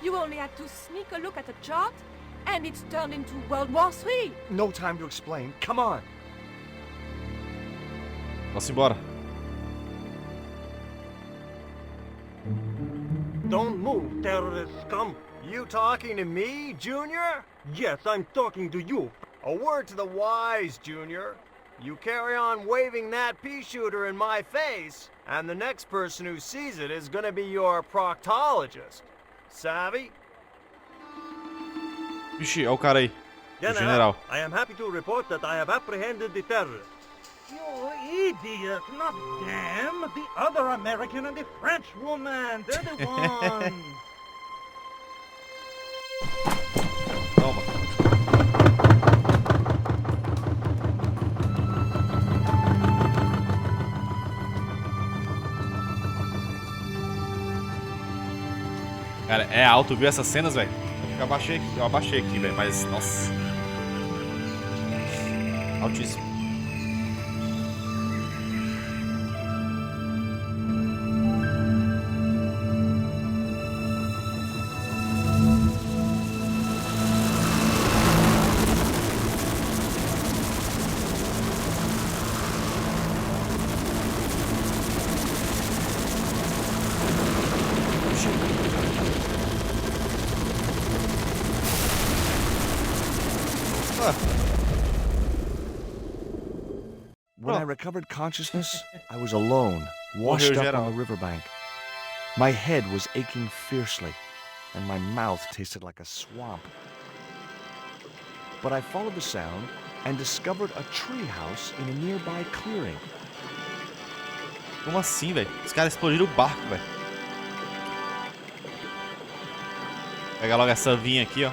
Speaker 8: You only had to sneak a look at the chart, and it's turned into World War III.
Speaker 4: No time to explain. Come on.
Speaker 1: Vamos embora.
Speaker 10: Don't move, terrorist scum. You talking to me, Junior? Yes, I'm talking to you. A word to the wise, Junior. You carry on waving that pea shooter in my face, and the next person who sees it is gonna be your proctologist. Savvy?
Speaker 1: Ixi, olha o cara aí. O general.
Speaker 10: I am happy to report that I have apprehended the terrorist.
Speaker 9: You idiot, not them. The other American and the French woman. They're the ones.
Speaker 1: Toma. Cara, é alto, viu essas cenas, velho? Eu abaixei aqui, velho, mas, nossa. Altíssimo.
Speaker 4: When I recovered consciousness, I was alone, washed up on the riverbank. My head was aching fiercely, and my mouth tasted like a swamp. But I followed the sound and discovered a treehouse in a nearby clearing.
Speaker 1: Como assim, velho? Os caras explodiram o barco, velho. Pega logo essa vinha aqui, ó.